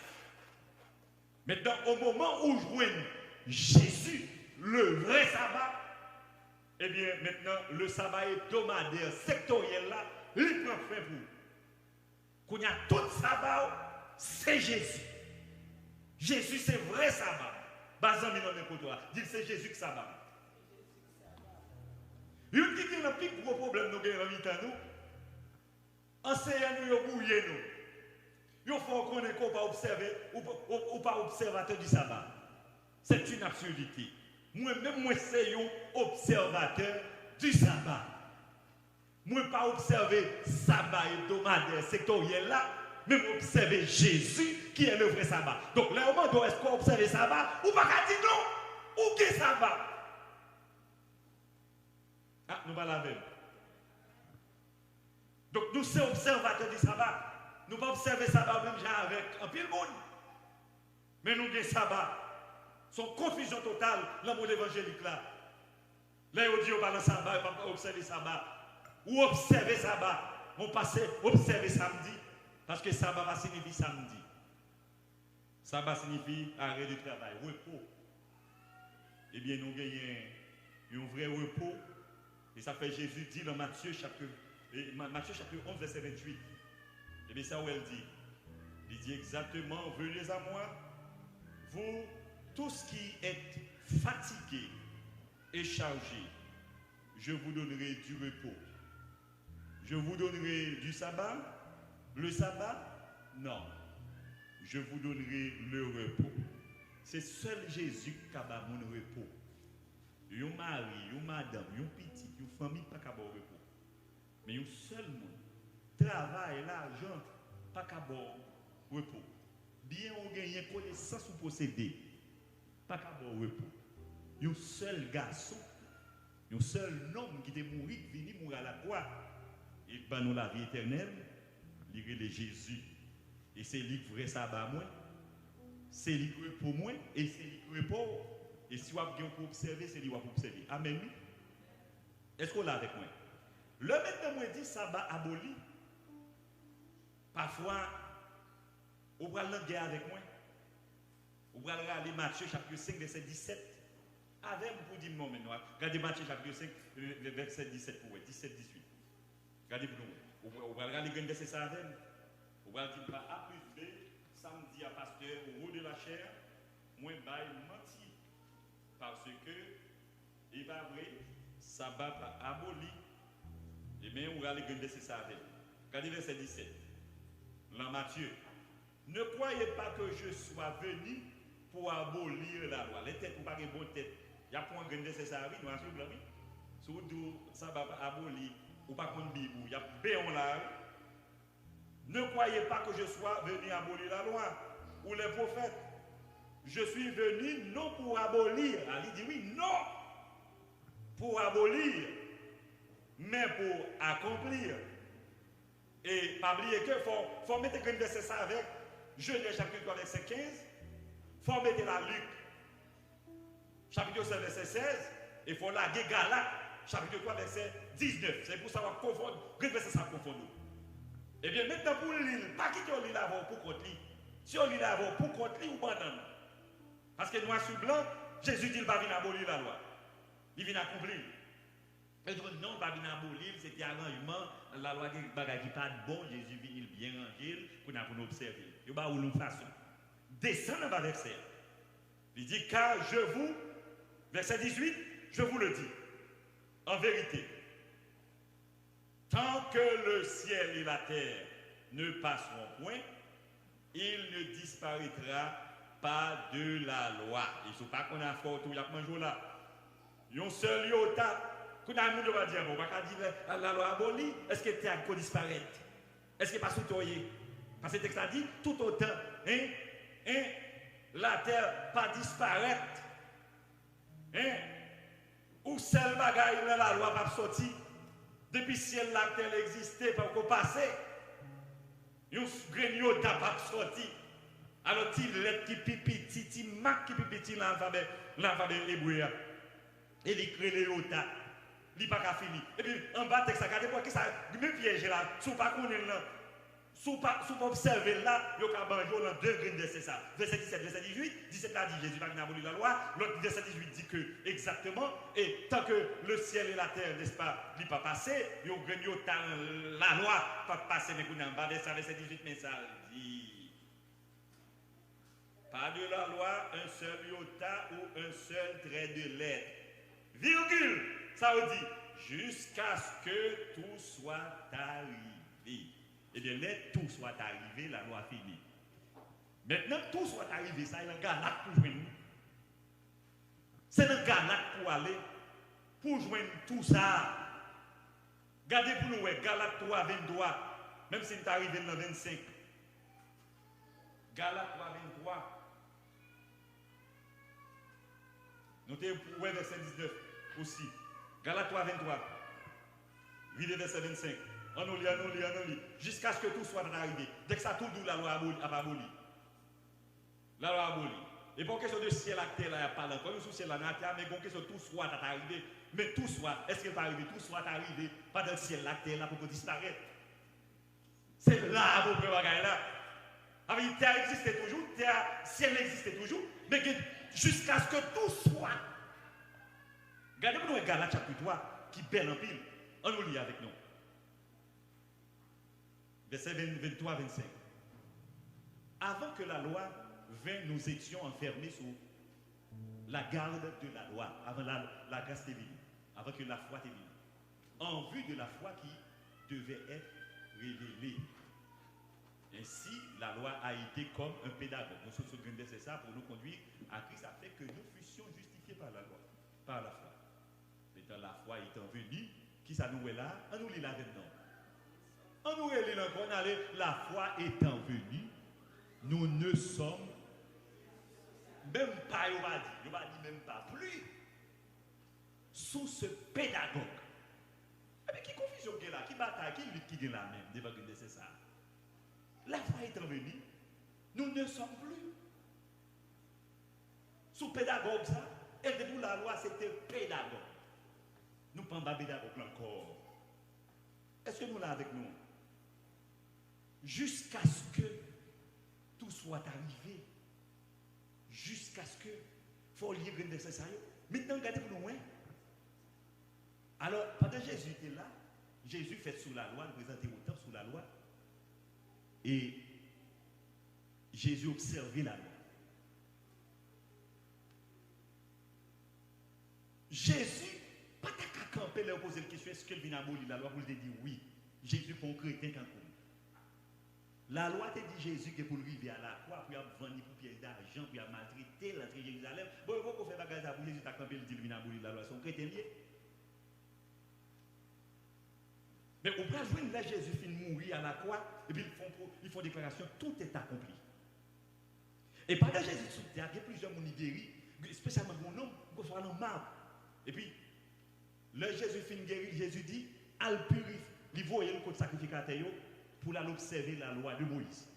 Maintenant, au moment où je joigne Jésus, le vrai sabbat, eh bien, maintenant, le sabbat hebdomadaire, sectoriel là, il prend fin pour. Qu'on y a tout sabbat, c'est Jésus. Jésus, c'est vrai sabbat. Bazan mi pour toi. Dis c'est Jésus qui sabbat. Il y a un plus gros problème nous avons dans nous. Enseignants nous bouillé nous. Il faut qu'on ait pas observer ou pas observateur du sabbat. C'est une absurdité. Moi-même, moi, c'est un observateur du sabbat. Moi, pas observer sabbat hebdomadaire sectoriel là, mais observer Jésus qui est le vrai sabbat. Donc, là, au moment où est-ce qu'on observe le sabbat, ou pas qu'à dire non, ou qu'est sabbat? Ah, nous parlons avec. Donc, nous sommes observateurs du sabbat. Nous ne pouvons pas observer le sabbat même avec un pile monde. Mais nous, des sabbats. Son confusion totale dans le monde évangélique là. Là, on dit on parle de sabbat, on va observer sabbat. Ou observer sabbat. On passe observer samedi. Parce que sabbat va signifier samedi. Sabbat signifie arrêt de travail, repos. Eh bien, nous gagnons un vrai repos. Et ça fait Jésus dit dans Matthieu chapitre 11, verset 28. Eh bien, ça où elle dit. Il dit exactement, venez à moi, vous tous qui êtes fatigués et chargés, je vous donnerai du repos. Je vous donnerai du sabbat. Le sabbat, non. Je vous donnerai le repos. C'est seul Jésus qui a mon repos. Yon mari, yon madame, yon petit, yon famille, pas qu'à avoir repos. Mais yon seul monde, travail, l'argent, pas qu'à avoir repos. Bien on gagne connaissance ou posséder. Pas qu'à avoir repos. Un seul garçon, un seul homme qui est mort, qui vient mourir à la croix, et qui nous la vie éternelle, il est Jésus. Et c'est lui qui vrai sabbat moi, c'est lui qui pour moi, et c'est lui qui pour. Et si vous avez pour observer, c'est lui qui va observer. Amen. Est-ce qu'on l'a avec moi? Le maître moi dit sabbat aboli. Parfois, vous prenez la guerre avec moi. Vous allez aller Matthieu chapitre 5, verset 17. Avec vous pour dire non maintenant. Regardez Matthieu chapitre 5, verset 17 pour 17, 18. Regardez pour nous. Vous allez aller verset ça avec. Vous allez dire A plus B, samedi à pasteur au haut de la chair, moi bail menti. Parce que, il va vrai, sabbat pas aboli. Et bien, vous allez verset ça avec. Regardez verset 17. Dans Matthieu. Ne croyez pas que je sois venu pour abolir la loi. Les têtes, ou pas de bonne tête. Il y a point de nécessaire, nous assurons là, oui. Surtout, ça va abolir, ou pas qu'on Bible, il y a béon là. Ne croyez pas que je sois venu abolir la loi ou les prophètes. Je suis venu non pour abolir. Il dit oui, non pour abolir, mais pour accomplir. Et pas oublier que faut mettre une verset ça avec Genèse chapitre 3 verset 15. Faut mettre la Luc chapitre 7 verset 16 et faut la Galates chapitre 3 verset 19. C'est pour ça qu'on confond, verset ça confond. Eh bien maintenant pour lire, pas quitter on lit avant pour contre lui. Si on lit avant pour contre lui ou pas non. Parce que noir sur blanc, Jésus dit il va venir abolir la loi. Il vient accomplir. Et donc, non, il va venir abolir, c'était arrangement, la loi qui n'est pas bon, Jésus vient bien ranger pour nous observer. Il va où nous façon. Descends dans le verset. Il dit, car je vous, verset 18, je vous le dis, en vérité, tant que le ciel et la terre ne passeront point, il ne disparaîtra pas de la loi. Il ne faut pas qu'on a fort tout, il y a pas un jour là. Il y a un seul iota. Quand on a un monde va dire, on va dire la loi abolie, est-ce que tu as quoi disparaître? Est-ce que pas soutoyer? Parce que le texte a dit, tout autant, la terre pas disparaître. Ou seul bagaille dans la loi va sortir. Depuis ciel la terre existait, pas qu'on passait. Un greniot n'a pas sorti. Alors, il lettre qui pipi, titi, mac qui pipi, l'alphabet hébreu. Et il crée les yotas. Il n'est pas fini. Et puis, en bas, texte, regardez pour qui ça, même piège là, si vous ne connaissez pas, si vous ne observez là, il y a dans deux graines de c'est ça. Verset 17, verset 18. 17 là dit Jésus va venir abolir la loi. L'autre verset 18 dit que exactement, et tant que le ciel et la terre, n'est-ce pas, ne pas passer, il y a la loi pas passer, mais qu'on en bas, verset 18, mais ça dit. Pas de la loi, un seul iota ou un seul trait de lettre. Virgule, ça veut dire jusqu'à ce que tout soit arrivé. Et bien, là, tout soit arrivé, la loi finie. Maintenant, tout soit arrivé, ça, il y a un gars pour joindre. C'est un gars pour aller, pour joindre tout ça. Regardez pour nous, Galate 3, 23, même si c'est arrivé dans 25. Galate 3, 23. Notez pour verset 19 aussi. Galate 3, 23. Videz verset 25. On nous lit. Jusqu'à ce que tout soit arrivé. Dès que ça tout doux, la loi a aboli. La loi a aboli. Et pour question de ciel à terre, là, il n'y a pas encore. Nous, sous ciel à terre, mais pour question de tout soit arrivé. Mais tout soit, est-ce qu'il va arriver? Tout soit arrivé. Pas dans le ciel à terre, là, pour qu'on disparaisse. C'est là, pour que là. La terre existait toujours, ciel existait toujours, mais jusqu'à ce que tout soit. Regardez-vous dans Galates chapitre 3, qui belle en pile. On nous lit avec nous. Verset 23-25. Avant que la loi vint, nous étions enfermés sous la garde de la loi, avant la grâce t'est venue, avant que la foi t'est venue, en vue de la foi qui devait être révélée. Ainsi, la loi a été comme un pédagogue. Nous sommes c'est ça pour nous conduire à Christ, ça fait que nous fussions justifiés par la loi, par la foi. Maintenant, la foi étant venue, qui ça nous est là? On nous lit là maintenant. On nous lit encore, on allait, la foi étant venue, nous ne sommes même pas, on va dire même pas plus, sous ce pédagogue. Mais qui confusion qu'il y a là? Qui bataille? Qui lutte qui est là même? Devant que c'est ça. La foi étant venue, nous ne sommes plus sous pédagogue ça. Et depuis la loi, c'était pédagogue. Nous ne sommes pas pédagogue encore. Est-ce que nous là avec nous? Jusqu'à ce que tout soit arrivé. Jusqu'à ce que. Il faut lire une nécessaire. Maintenant, regardez pour nous. Alors, pendant que Jésus était là, Jésus fait sous la loi, il présentait autant sous la loi. Et Jésus observait la loi. Jésus, pas qu'à camper, leur poser la question, est-ce qu'il vient abolir la loi? Vous lui dire oui. Jésus pour un chrétien quand même. La loi te dit Jésus que pour arriver à la croix, pour vendre pour pièces d'argent, pour maltraiter l'entrée de Jérusalem. Bon, il faut faire bagage pour Jésus, t'as campé, il dit qu'il vient abolir la loi. C'est un chrétien lié. Mais au point où là, Jésus finit mourir à la croix, et puis ils font déclaration, tout est accompli. Et pendant Jésus sur terre, il y a plusieurs gens qui guéris, spécialement mon homme, qui sont en marbre. Et puis, là, Jésus finit guérir, Jésus dit, al purifier, il voyait le code sacrificateur pour l'observer la loi de Moïse.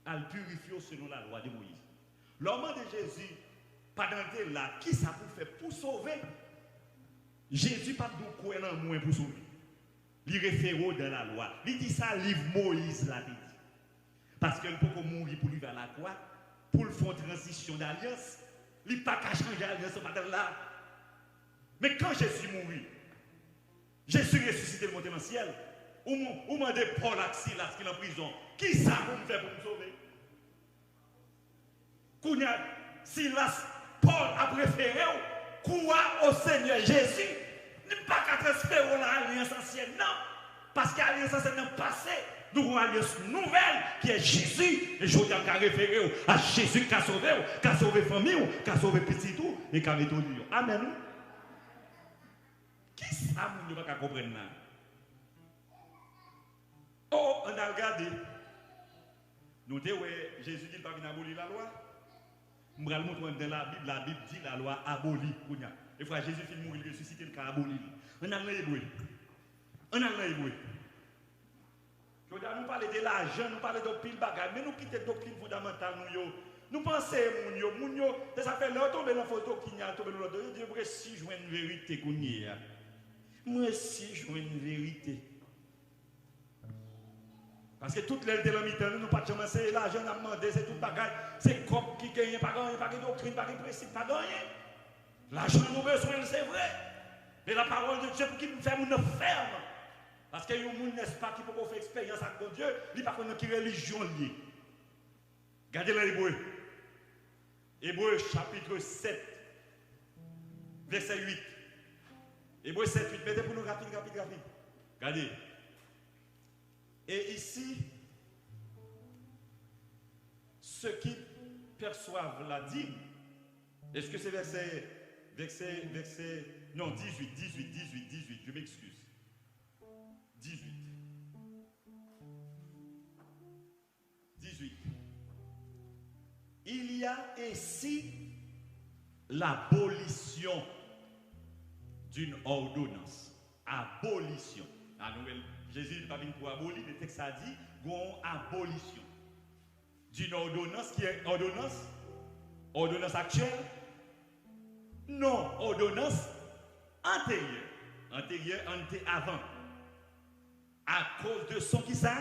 Al purifier selon la loi de Moïse. L'homme de Jésus, pendant là, qui ça pour faire pour sauver? Jésus pas de quoi en moins pour sauver. Il réfère dans la loi. Il dit ça, livre Moïse l'a dit. Parce qu'il peut mourir pour lui vers la croix, pour le faire transition d'alliance, il n'a pas qu'à changer d'alliance là. Mais quand Jésus mourit, Jésus ressuscité le monté dans le ciel, ou m'a dit Paul à Silas qui est en prison, qui ça pour me faire pour me sauver? Kounia, Silas, Paul a préféré croire au Seigneur Jésus. Ne pas qu'à transférer l'alliance ancienne, non. Parce que l'alliance ancienne est passée. Nous avons une alliance nouvelle qui est Jésus. Et je vous dis qu'à référer à Jésus qui a sauvé la famille, qui a sauvé petit tout et qui a mis tout. Amen. Qui ça, nous ne pouvons pas comprendre? Oh, on a regardé. Nous disons, Jésus dit qu'il ne va pas abolir la loi. Nous allons montrer dans la Bible dit la loi abolie. Et frère Jésus finit mourir, il ressuscite, il a aboli. On a l'hébreu. On a l'hébreu. Je veux dire, nous parlons de l'argent, nous parlons de pile bagaille, mais nous quittons la doctrine fondamentale. Nous pensons que moun yo, ça fait là, tomber dans la photo qui n'y a tomber dans l'autre. Je dis, si je vois une vérité qu'on y a. Moi, si je vois une vérité. Parce que toutes les délimitants, nous ne pas commencer l'argent à demander, c'est tout bagaille. C'est comme qui gagne, pas gagner, pas de doctrine, pas de principe, pas gagner. L'argent nous besoin, c'est vrai. Mais la parole de Dieu pour qui nous fait nous ferme. Parce qu'il y a un monde, n'est-ce pas, qui peut faire expérience avec Dieu, il n'y a pas qui religion liée. Regardez l'hébreu. Hébreu chapitre 7, verset 8. Hébreu 7, 8. Mettez pour nous rapide. Regardez. Et ici, ceux qui perçoivent la dîme, est-ce que c'est verset, non, 18, je m'excuse. 18. Il y a ainsi l'abolition d'une ordonnance. Abolition. La nouvelle, Jésus n'est pas venu pour abolir, le texte a dit qu'on abolition d'une ordonnance qui est ordonnance actuelle. Non, ordonnance antérieure, avant. À cause de son qui ça?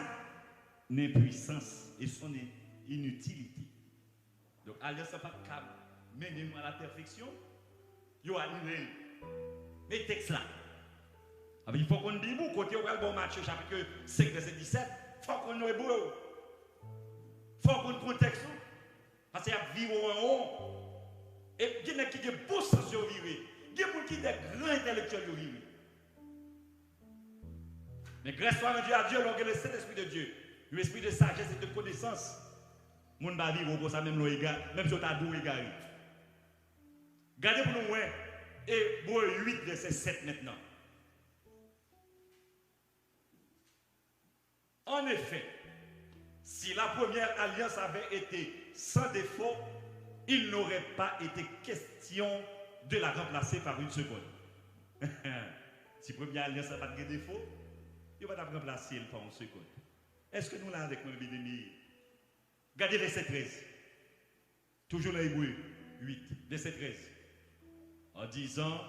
Impuissance et son inutilité. Donc, alliance pas capable mener nous à la perfection. Yo annulé. Mais texte là. Il faut qu'on dise, côté au bon match chapitre 5 verset 17, il faut qu'on ait beau. Il faut qu'on contexte. Parce qu'il y a vivre en haut. Et il y a qui ont beau sens de vivre. Il y a qui ont des grands intellectuels de vivre. Mais grâce à Dieu, alors que le Saint-Esprit de Dieu, l'esprit de sagesse et de connaissance, mon va vivre comme ça, même si on a deux égarés. Regardez pour nous, Hébreu 8, verset 7 maintenant. En effet, si la première alliance avait été sans défaut, il n'aurait pas été question de la remplacer par une seconde. Si la première alliance n'a pas de défaut, il va remplacer par une seconde. Est-ce que nous l'avons avec nous, bien-aimés? Regardez verset 13. Toujours l'Hébreu 8, verset 13. En disant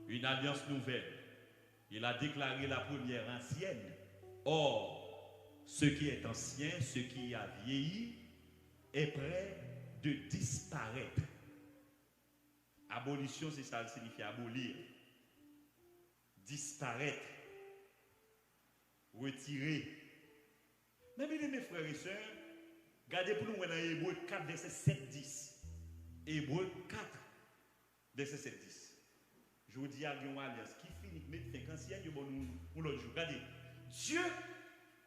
une alliance nouvelle, il a déclaré la première ancienne. Or, ce qui est ancien, ce qui a vieilli, est prêt de disparaître. Abolition, c'est ça, ça signifie abolir. Disparaître. Retirer. Mais bien, mes frères et sœurs, regardez pour nous dans Hébreu 4, verset 7, 10. Hébreu 4, verset 7, 10. Je vous dis à une alliance qui finit de mettre fin ancienne, nous l'autre jour. Regardez. Dieu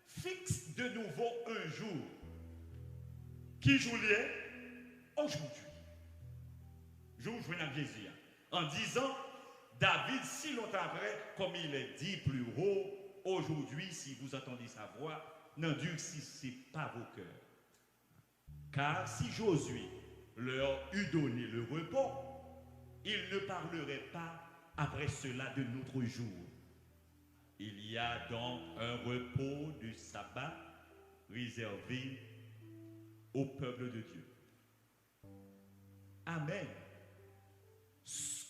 fixe de nouveau un jour. Qui joue l'est aujourd'hui. Jour où je viens à Jésus. En disant, David, si longtemps après, comme il est dit plus haut, aujourd'hui, si vous entendez sa voix, n'endurcissez pas vos cœurs. Car si Josué leur eût donné le repos, ils ne parleraient pas après cela de notre jour. Il y a donc un repos du sabbat réservé au peuple de Dieu. Amen.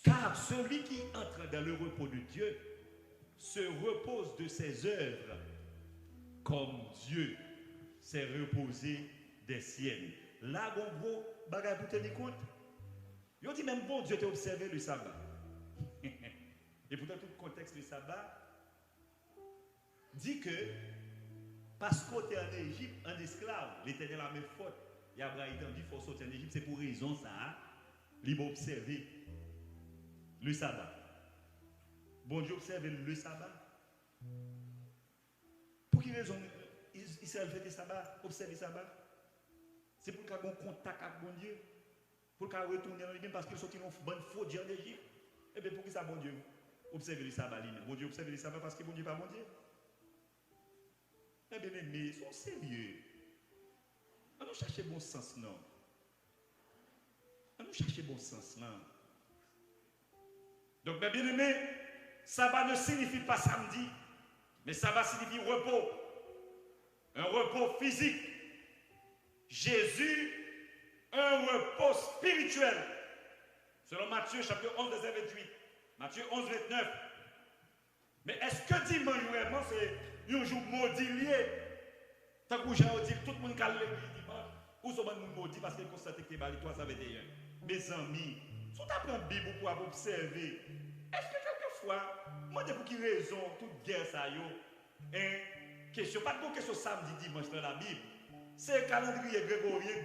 Car celui qui entre dans le repos de Dieu se repose de ses œuvres comme Dieu s'est reposé des siennes. Là, bon gros, bagay pour tenir compte. Ils dit même bon Dieu t'a observé le sabbat. Et pourtant tout le contexte du sabbat dit que parce qu'on était en Égypte, en esclave, l'Éternel a mis faute. Et Abraham dit qu'il faut sortir en Égypte, c'est pour raison ça. Il va observer le sabbat. Bon Dieu observe le sabbat. Pour quelle raison Israël fait le sabbat, observe le sabbat? C'est pour qu'il ait un contact avec bon Dieu. Pour qu'il retourne en Égypte parce qu'il sortit une bonne faute en Égypte. Et bien pour qui ça bon Dieu observe le sabbat? Bon Dieu observe le sabbat parce que bon Dieu n'est pas bon Dieu. Eh bien, mais sont sérieux. On nous cherche bon sens, non. On nous cherche bon sens, non. Donc, bien aimé, sabbat ne signifie pas samedi. Mais sabbat signifie repos. Un repos physique. Jésus, un repos spirituel. Selon Matthieu chapitre 11, verset 28. Matthieu 11, 29. Mais est-ce que dimanche vraiment c'est un jour maudit lié? Tant que j'ai dit tout le monde qui a l'église dimanche, ou ce monde maudit parce qu'il constate que les toi ça veut dire. Mes amis, si tu apprends la Bible pour observer, est-ce que quelquefois, moi pour qui raison toute guerre ça yo, question pas de question samedi dimanche dans la Bible. C'est le calendrier grégorien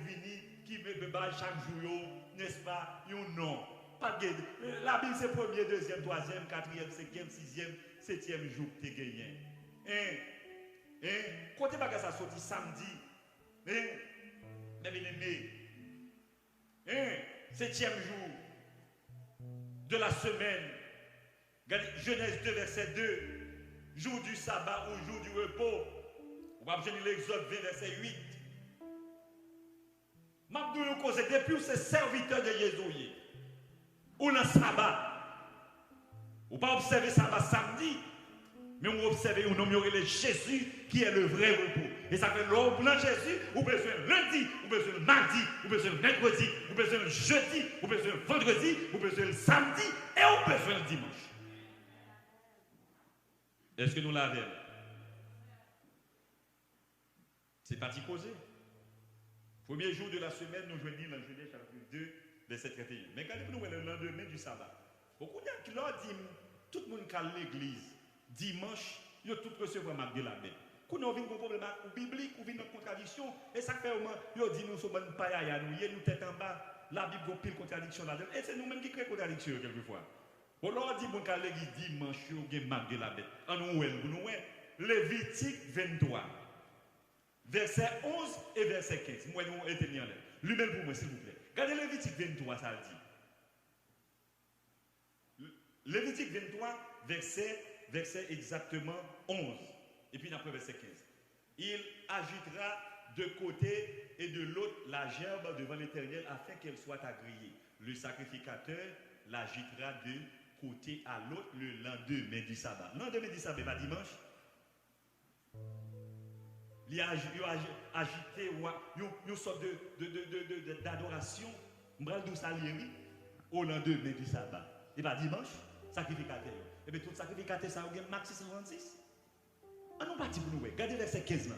qui veut chaque jour, n'est-ce pas? Non. Pas de la Bible c'est premier, deuxième, troisième, quatrième, cinquième, sixième, septième jour que tu as gagné. Côté bagage ça sorti samedi. Mais bien aimé. Septième jour de la semaine. Genèse 2, verset 2. Jour du sabbat ou jour du repos. On va obtenir l'Exode 20, verset 8. Mabdou nous cause depuis ces serviteurs de Jésus. Ou dans le sabbat. Ou pas observer sabbat samedi. Mais on observe un homme le Jésus qui est le vrai repos. Et ça fait l'homme dans Jésus, ou besoin lundi, ou besoin mardi, ou besoin mercredi, ou besoin jeudi, ou besoin vendredi, ou besoin samedi, et ou besoin dimanche. Est-ce que nous l'avons? C'est pas d'y causer. Premier jour de la semaine, nous joignons dans Genèse chapitre 2, verset 31. Mais regardez-vous le lendemain du sabbat. Beaucoup de gens qui leur disent, tout le monde qui a l'église, dimanche, ils ont tout recevoir Marc de la Bible. Quand on vient un problème biblique, on vient une contradiction, et ça fait au moins, ils disent nous sommes pas à nous tête en bas, la Bible a pile contradiction là-dedans, et c'est nous-mêmes qui créons contradiction quelquefois. On leur dit, bon, quand l'église dimanche, il y a Marc de la Bible. En nous, Lévitique 23, verset 11 et verset 15. Moi, nous éteignons là. Lui-même pour moi, s'il vous plaît. Regardez Lévitique 23, ça le dit. Lévitique 23, verset exactement 11. Et puis après verset 15. Il agitera de côté et de l'autre la gerbe devant l'Éternel afin qu'elle soit agréée. Le sacrificateur l'agitera de côté à l'autre le lendemain du sabbat. Le lendemain du sabbat, pas dimanche. Il a agité une sorte d'adoration. Au lendemain du sabbat. Et pas dimanche, sacrificateur. Et bien tout sacrificateur, ça a Max 666. Ah non, pas pour nous. Regardez verset 15 là.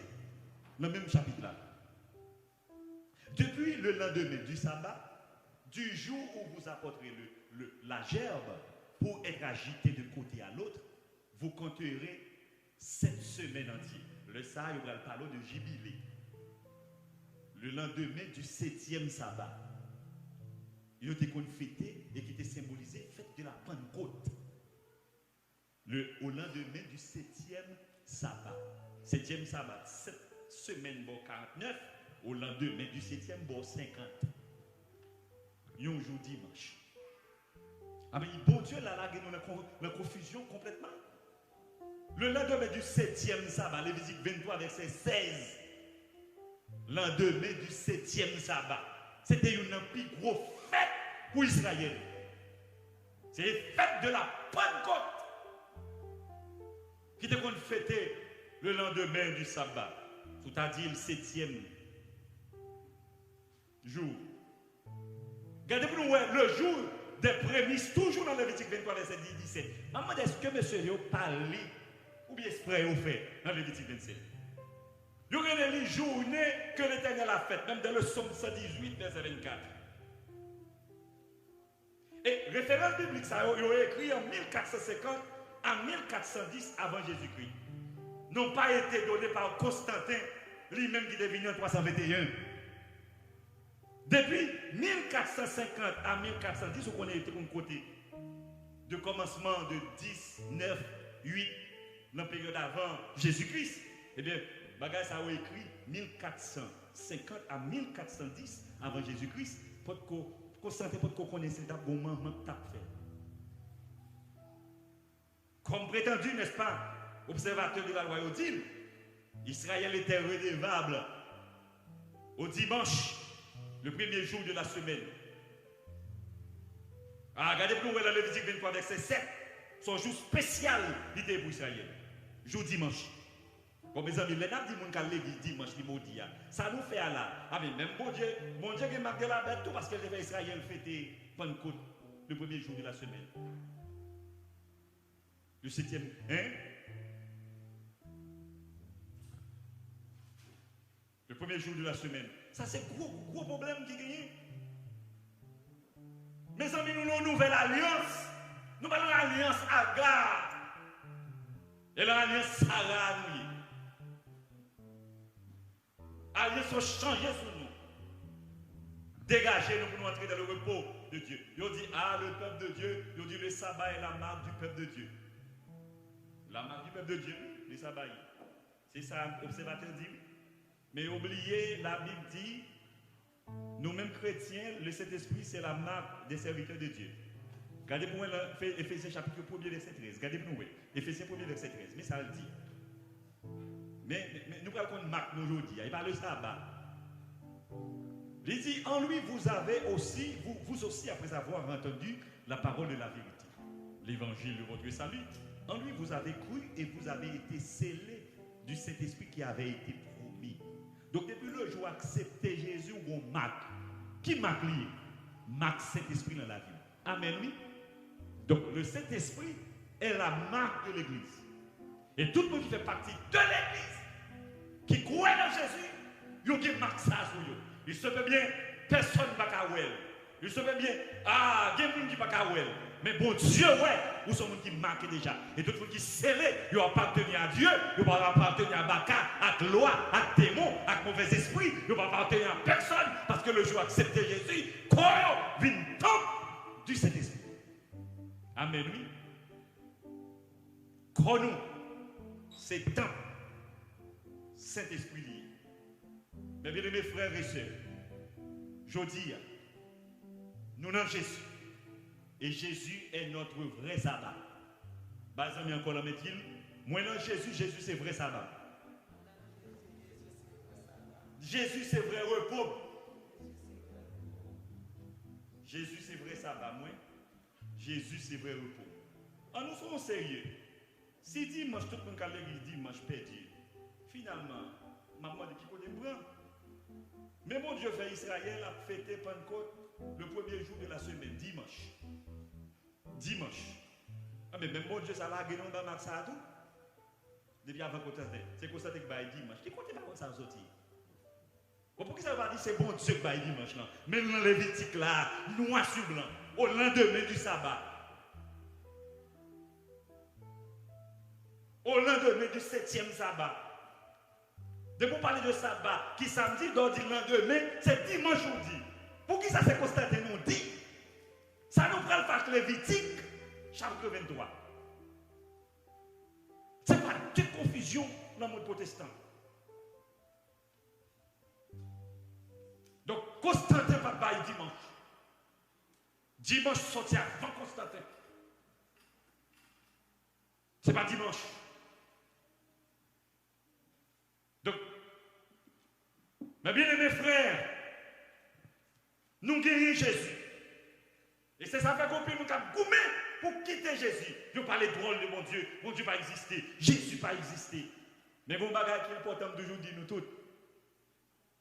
Dans le même chapitre là. Depuis le lendemain du sabbat, du jour où vous apporterez la gerbe pour être agité de côté à l'autre, vous compterez 7 semaines entières. Le ça, il va parler de jubilé. Le lendemain du 7e sabbat. Il était qu'on fêté et qui était symbolisé fête de la Pentecôte. Au lendemain du 7e sabbat. 7e sabbat, 7 semaines, bon 49. Au lendemain du 7e, bon 50. Un jour dimanche. Ah mais bon Dieu, là, la confusion complètement. Le lendemain du 7e sabbat, Lévitique 23, verset 16. Lendemain du 7e sabbat. C'était une plus grosse fête pour Israël. C'est la fête de la Pentecôte. Qui était qu'on fêtait le lendemain du sabbat. C'est-à-dire le 7e jour. Regardez-vous le jour des prémices, toujours dans Lévitique 23, verset 17. Maman, est-ce que monsieur Léo parle ou bien esprit au fait dans Lévitique 27? Il y aurait les journées que l'Éternel a faites, même dans le psaume 118, verset 24. Et référence biblique, ça a écrit en 1450 à 1410 avant Jésus-Christ. N'ont pas été donnés par Constantin, lui-même qui devient en 321. Depuis 1450 à 1410, on connaît été comme côté de commencement de 10, 9, 8, dans la période avant Jésus-Christ. Eh bien, bagage ça a écrit 1450 à 1410 avant Jésus-Christ. Constantin peut connaître le moment que tu as fait. Comme prétendu, n'est-ce pas, observateur de la royauté, Israël était redevable au dimanche, le premier jour de la semaine. Ah, regardez pour nous dans Lévitique 23, verset 7, son jour spécial l'idée pour Israël. jour dimanche. Bon, mes amis, les gens disent que l'église dimanche, les maudits, ça nous fait là. Ah, mais même bon Dieu qui marque la bête, tout parce que les Israël fêtaient Pentecôte le premier jour de la semaine. Le 7e, hein? Le premier jour de la semaine. Ça, c'est gros problème qui gagne. Mes amis, nous avons une nouvelle alliance. Nous avons l'alliance Agar. Et l'alliance Sarah, nous. Alliance ont changé sur nous. Dégagez-nous pour nous entrer dans le repos de Dieu. Ils ont dit, le peuple de Dieu. Ils ont dit, le sabbat est la marque du peuple de Dieu. La marque du peuple de Dieu, le sabbat. C'est ça, l'observateur dit. Mais oubliez, la Bible dit, nous-mêmes chrétiens, le Saint-Esprit, c'est la marque des serviteurs de Dieu. Regardez pour moi, Éphésiens chapitre 1er, verset 13. Regardez pour nous, Éphésiens 1er, verset 13. Mais ça le dit. Mais nous parlons de marque aujourd'hui. Il parle de sabbat. Il dit, en lui, vous avez aussi, vous aussi, après avoir entendu la parole de la vérité, l'évangile de votre salut, en lui, vous avez cru et vous avez été scellés du Saint-Esprit qui avait été promis. Donc, depuis le jour où accepter Jésus, on marque. Qui marque lui? Marque Saint-Esprit dans la vie. Amen, oui. Donc, le Saint-Esprit est la marque de l'Église. Et tout le monde qui fait partie de l'Église, qui croit en Jésus, il y a une marque ça sur eux. Il se fait bien, personne ne va pas voir. Il se fait bien, il y a des gens qui ne va pas voir. Mais bon Dieu, ouais, vous sommes des gens qui marquent déjà. Et tout le monde qui scellé, ils appartenir à Dieu, ils ne vont pas appartenir à Baka, à loi, à démon, à mauvais esprit, ils ne vont pas appartenir à personne, parce que le jour accepté Jésus, quoi, vient temps du Saint-Esprit. Amen, oui. Chrono, c'est temps. Saint-Esprit lié. Mais bien aimés frères et sœurs, je dis, nous avons Jésus. Et Jésus est notre vrai sabbat. Bah, ça encore la met-il. Moi, non, Jésus c'est vrai sabbat. Jésus c'est vrai repos. Jésus c'est vrai sabbat, moi. Jésus c'est vrai repos. En nous sommes sérieux. Si dimanche, tout le monde a l'église dimanche perdu, finalement, maman de qui côté prend. Mais mon Dieu fait Israël a fêté Pentecôte le premier jour de la semaine, dimanche. Dimanche. Ah mais même mon Dieu ça l'a gagné dans le ça tout. Depuis avant qu'on c'est comme ça que bail dimanche. Qui compte pas comme ça sortir. Pourquoi ça va dire c'est bon Dieu que bail dimanche là. Même dans Lévitique là, noir sur blanc, au lendemain du sabbat. Au lendemain du 7e sabbat. De vous parler de sabbat, qui samedi, donc dit lendemain, c'est dimanche aujourd'hui. Pour qui ça s'est constaté, nous dit? Ça nous prend le fac Lévitique, chapitre 23. C'est pas de confusion dans le monde protestant. Donc, Constantin va bailler dimanche. Dimanche sorti avant Constantin. C'est pas dimanche. Donc, mes bien-aimés frères, nous gagnons Jésus. Et c'est ça fait qu'on peut nous goumer pour quitter Jésus. Je parle drôle de mon Dieu. Mon Dieu va exister. Jésus va exister. Mais mon bagage qui est important d'aujourd'hui, nous tous.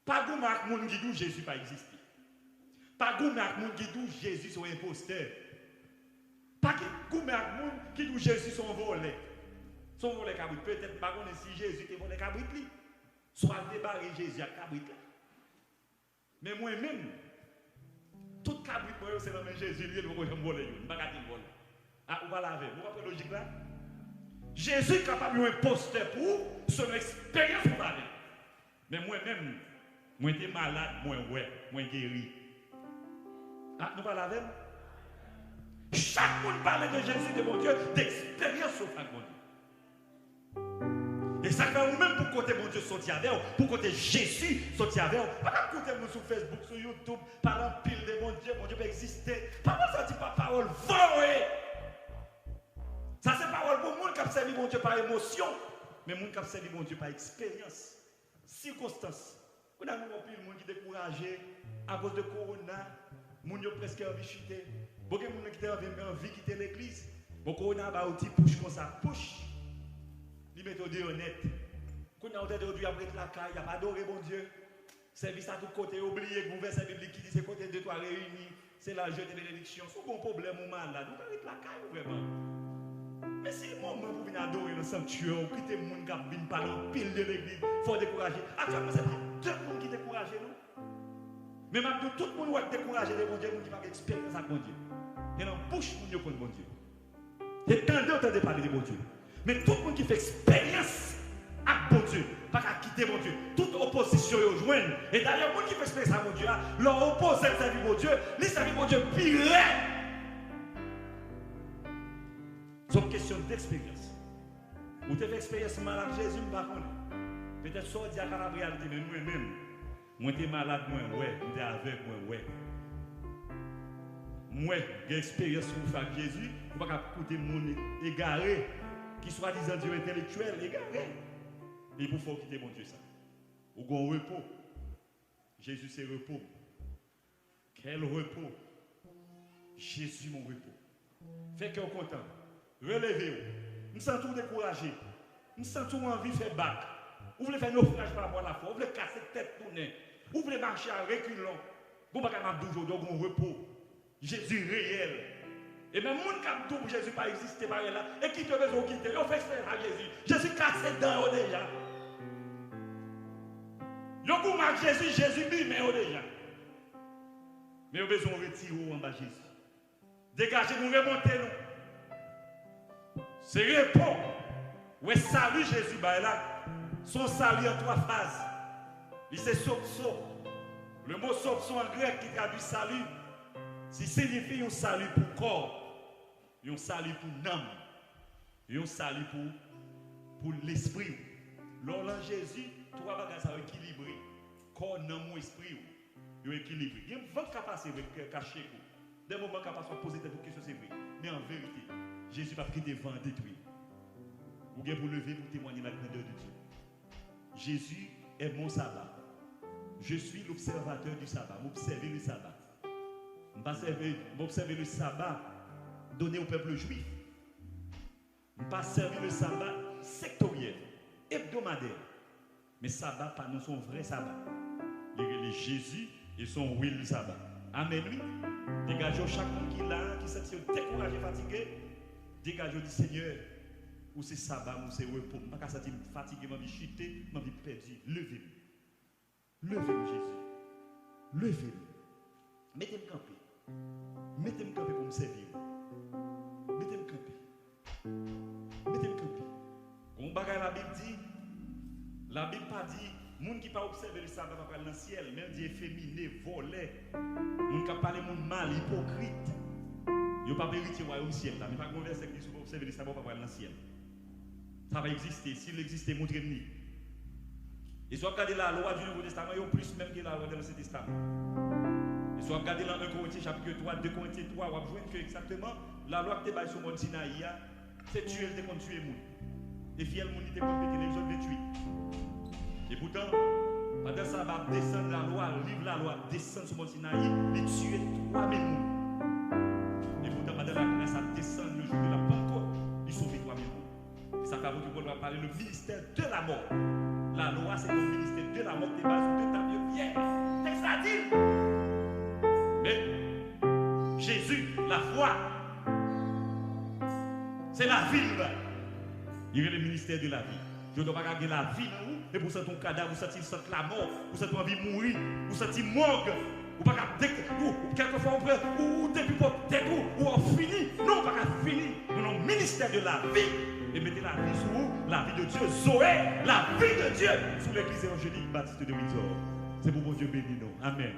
Pas goumer avec mon qui dit Jésus va exister. Pas goumer avec mon qui dit Jésus est un imposteur. Pas goumer avec mon qui dit Jésus est un volé. Son volé cabrit. Peut-être pas qu'on si Jésus est volé cabrit. Soit débarré Jésus à cabrit. Mais moi-même, tout cabrit, c'est dans Jésus, il va me voler. Il va me voler. Ah, on va laver. Vous comprenez la logique là? Jésus est capable de imposteur pour son expérience pour aller. Mais moi-même, moi j'étais malade, moi guéri. Ah, nous allons laver. Chaque monde parle de Jésus, de mon Dieu, d'expérience au frère. Et ça fait vous-même pour côté mon Dieu sortir avec vous, pour côté Jésus sortir avec vous. Pas côté nous sur Facebook, sur YouTube, parlant pile de mon Dieu peut exister. Pas moi sortir par parole vraie. Ça c'est parole pour monde qui a servi mon Dieu par émotion, mais monde qui a servi mon Dieu par expérience, circonstance. On a vu pile monde qui découragé à cause de corona, monde qui presque envie de chuter. Beaucoup de monde qui a envie de quitter l'église. Beaucoup corona ba outil push comme ça, push. il met honnête. Quand on a aujourd'hui après la caille, il n'y a pas adoré bon Dieu. Service à tout côté, oubliez que vous verset biblique qui dit c'est côté de toi réunis, c'est la jeune de bénédiction. C'est un bon problème ou malade. Vous avez la caille vraiment. Mais si le moment pour venir adorer le sanctuaire, ou quitter le monde qui vient par le pile de l'église, il faut décourager. Actuellement, c'est deux personnes qui découragent nous. Mais maintenant, tout le monde va décourager les bon Dieu, qui va expérience avec bon Dieu. Et dans la bouche, nous connaissons bon Dieu. Et tant d'entendre parler de bon Dieu. Mais tout le monde qui fait expérience avec bon Dieu, pas qu'à quitter bon Dieu. Toute opposition est joigne. Et d'ailleurs, le monde qui fait expérience avec bon Dieu, leur oppose à servir bon Dieu, les servir bon Dieu pire. C'est une question d'expérience. Vous avez fait expérience malade Jésus, je ne sais pas. Peut-être que dit à la réalité, mais moi-même, moi j'étais malade, moi, ouais, j'étais avec moi, ouais. Moi, j'ai expérience pour faire Jésus, je ne peux pas écouter mon égaré, qui soit disant Dieu intellectuel, égaré. Et pour faut quitter mon Dieu ça. Ou un repos. Jésus c'est repos. Quel repos. Jésus mon repos. Fait que content. Relevez-vous. Nous sommes tous découragés. Nous sommes tous envie de faire bac. Vous voulez faire naufrage par rapport à la foi. Vous voulez casser tête tournée. Vous voulez marcher à reculons. Vous ne pouvez pas toujours donc un repos. Jésus réel. Et même les gens qui ont dit Jésus pas existé par là, et qui te besoin de quitter, ils fait expérience à Jésus. Jésus cassé dedans déjà. Ils ont marqué Jésus, Jésus bimé déjà. Mais ils ont besoin de retirer en bas Jésus. Dégagez nous, remontez nous. C'est repos. Ouais, salut Jésus, bah là. Son salut en trois phases. Il c'est sopso. Le mot sopso en grec qui traduit salut, c'est signifie un salut pour corps. Un salut pour l'âme, un salut pour l'esprit. Lors de Jésus, trois bagages sont équilibrés. Corps, âme, esprit, ils sont équilibrés. Il y a 20 capacités cachées. Des moments capables de poser des questions, c'est vrai. Mais en vérité, Jésus n'a pas pris des vents détruits. Vous avez pour lever pour témoigner la grandeur de Dieu. Jésus est mon sabbat. Je suis l'observateur du sabbat. M'observer le sabbat. M'observer le sabbat donné au peuple juif. Ne pas servir le sabbat sectoriel, hebdomadaire. Mais sabbat, pas non son vrai sabbat. Il y a Jésus et son will sabbat. Amen, oui. Dégageons chaque monde qui est là, qui s'est découragé, fatigué. Dégageons du Seigneur. Ou c'est sabbat, ou c'est repos. Pas qu'à s'être fatigué, m'a vie chuté, m'a vie perdu. Levez-vous. Levez-vous, Jésus. Levez-vous. Mettez-moi camper. Mettez-moi camper pour me servir. Mettez-moi camper. Mettez-moi camper. On bagaille la Bible dit, la Bible pas dit, moun qui pas observer le sabbat va parler dans le ciel, même dit efféminé, volé, moun qui parle moun mal, hypocrite. Yo pas mérité royaume ciel là, mais pas un verset qui dit observer le sabbat va parler dans le ciel. Ça va exister, s'il existait, montrez-nous. Et soit regarder la loi du Nouveau Testament, il y a plus même que la loi de l'Ancien Testament. Et soit regarder dans 1 Corinthiens chapitre 3, 2 Corinthiens 3, on va voir que exactement la loi que tu as sur le mont Sinaï, c'est tuer le contre tuer le monde. Et fier le monde, il contre péter les autres 28. Et pourtant, pendant ça, va descendre la loi, livre la loi, descendre sur le mont Sinaï, il tuer 3000 personnes. Et pourtant, pendant la grâce, à descendre le jour de la Pentecôte, il sauve 3000 personnes. Et ça fait que va parler le ministère de la mort. La loi, c'est le ministère de la mort qui est basé sur deux tables de pierre. C'est ça dit. Mais Jésus, la foi, c'est la vie. Il y a le ministère de la vie. Je ne dois pas garder la vie dans vous. Et pour ça, ton cadavre, vous sentez la mort, vous sentez envie de mourir, vous sentez morgue. Ou pas quelquefois on peut, ou depuis pour tête ou on finit. Non, pas qu'à finir. Nous avons le ministère de la vie. Et mettez la vie sur vous, la vie de Dieu, Zoé, la vie de Dieu, sous l'église évangélique baptiste de Windsor. C'est pour mon Dieu béni, nous. Amen.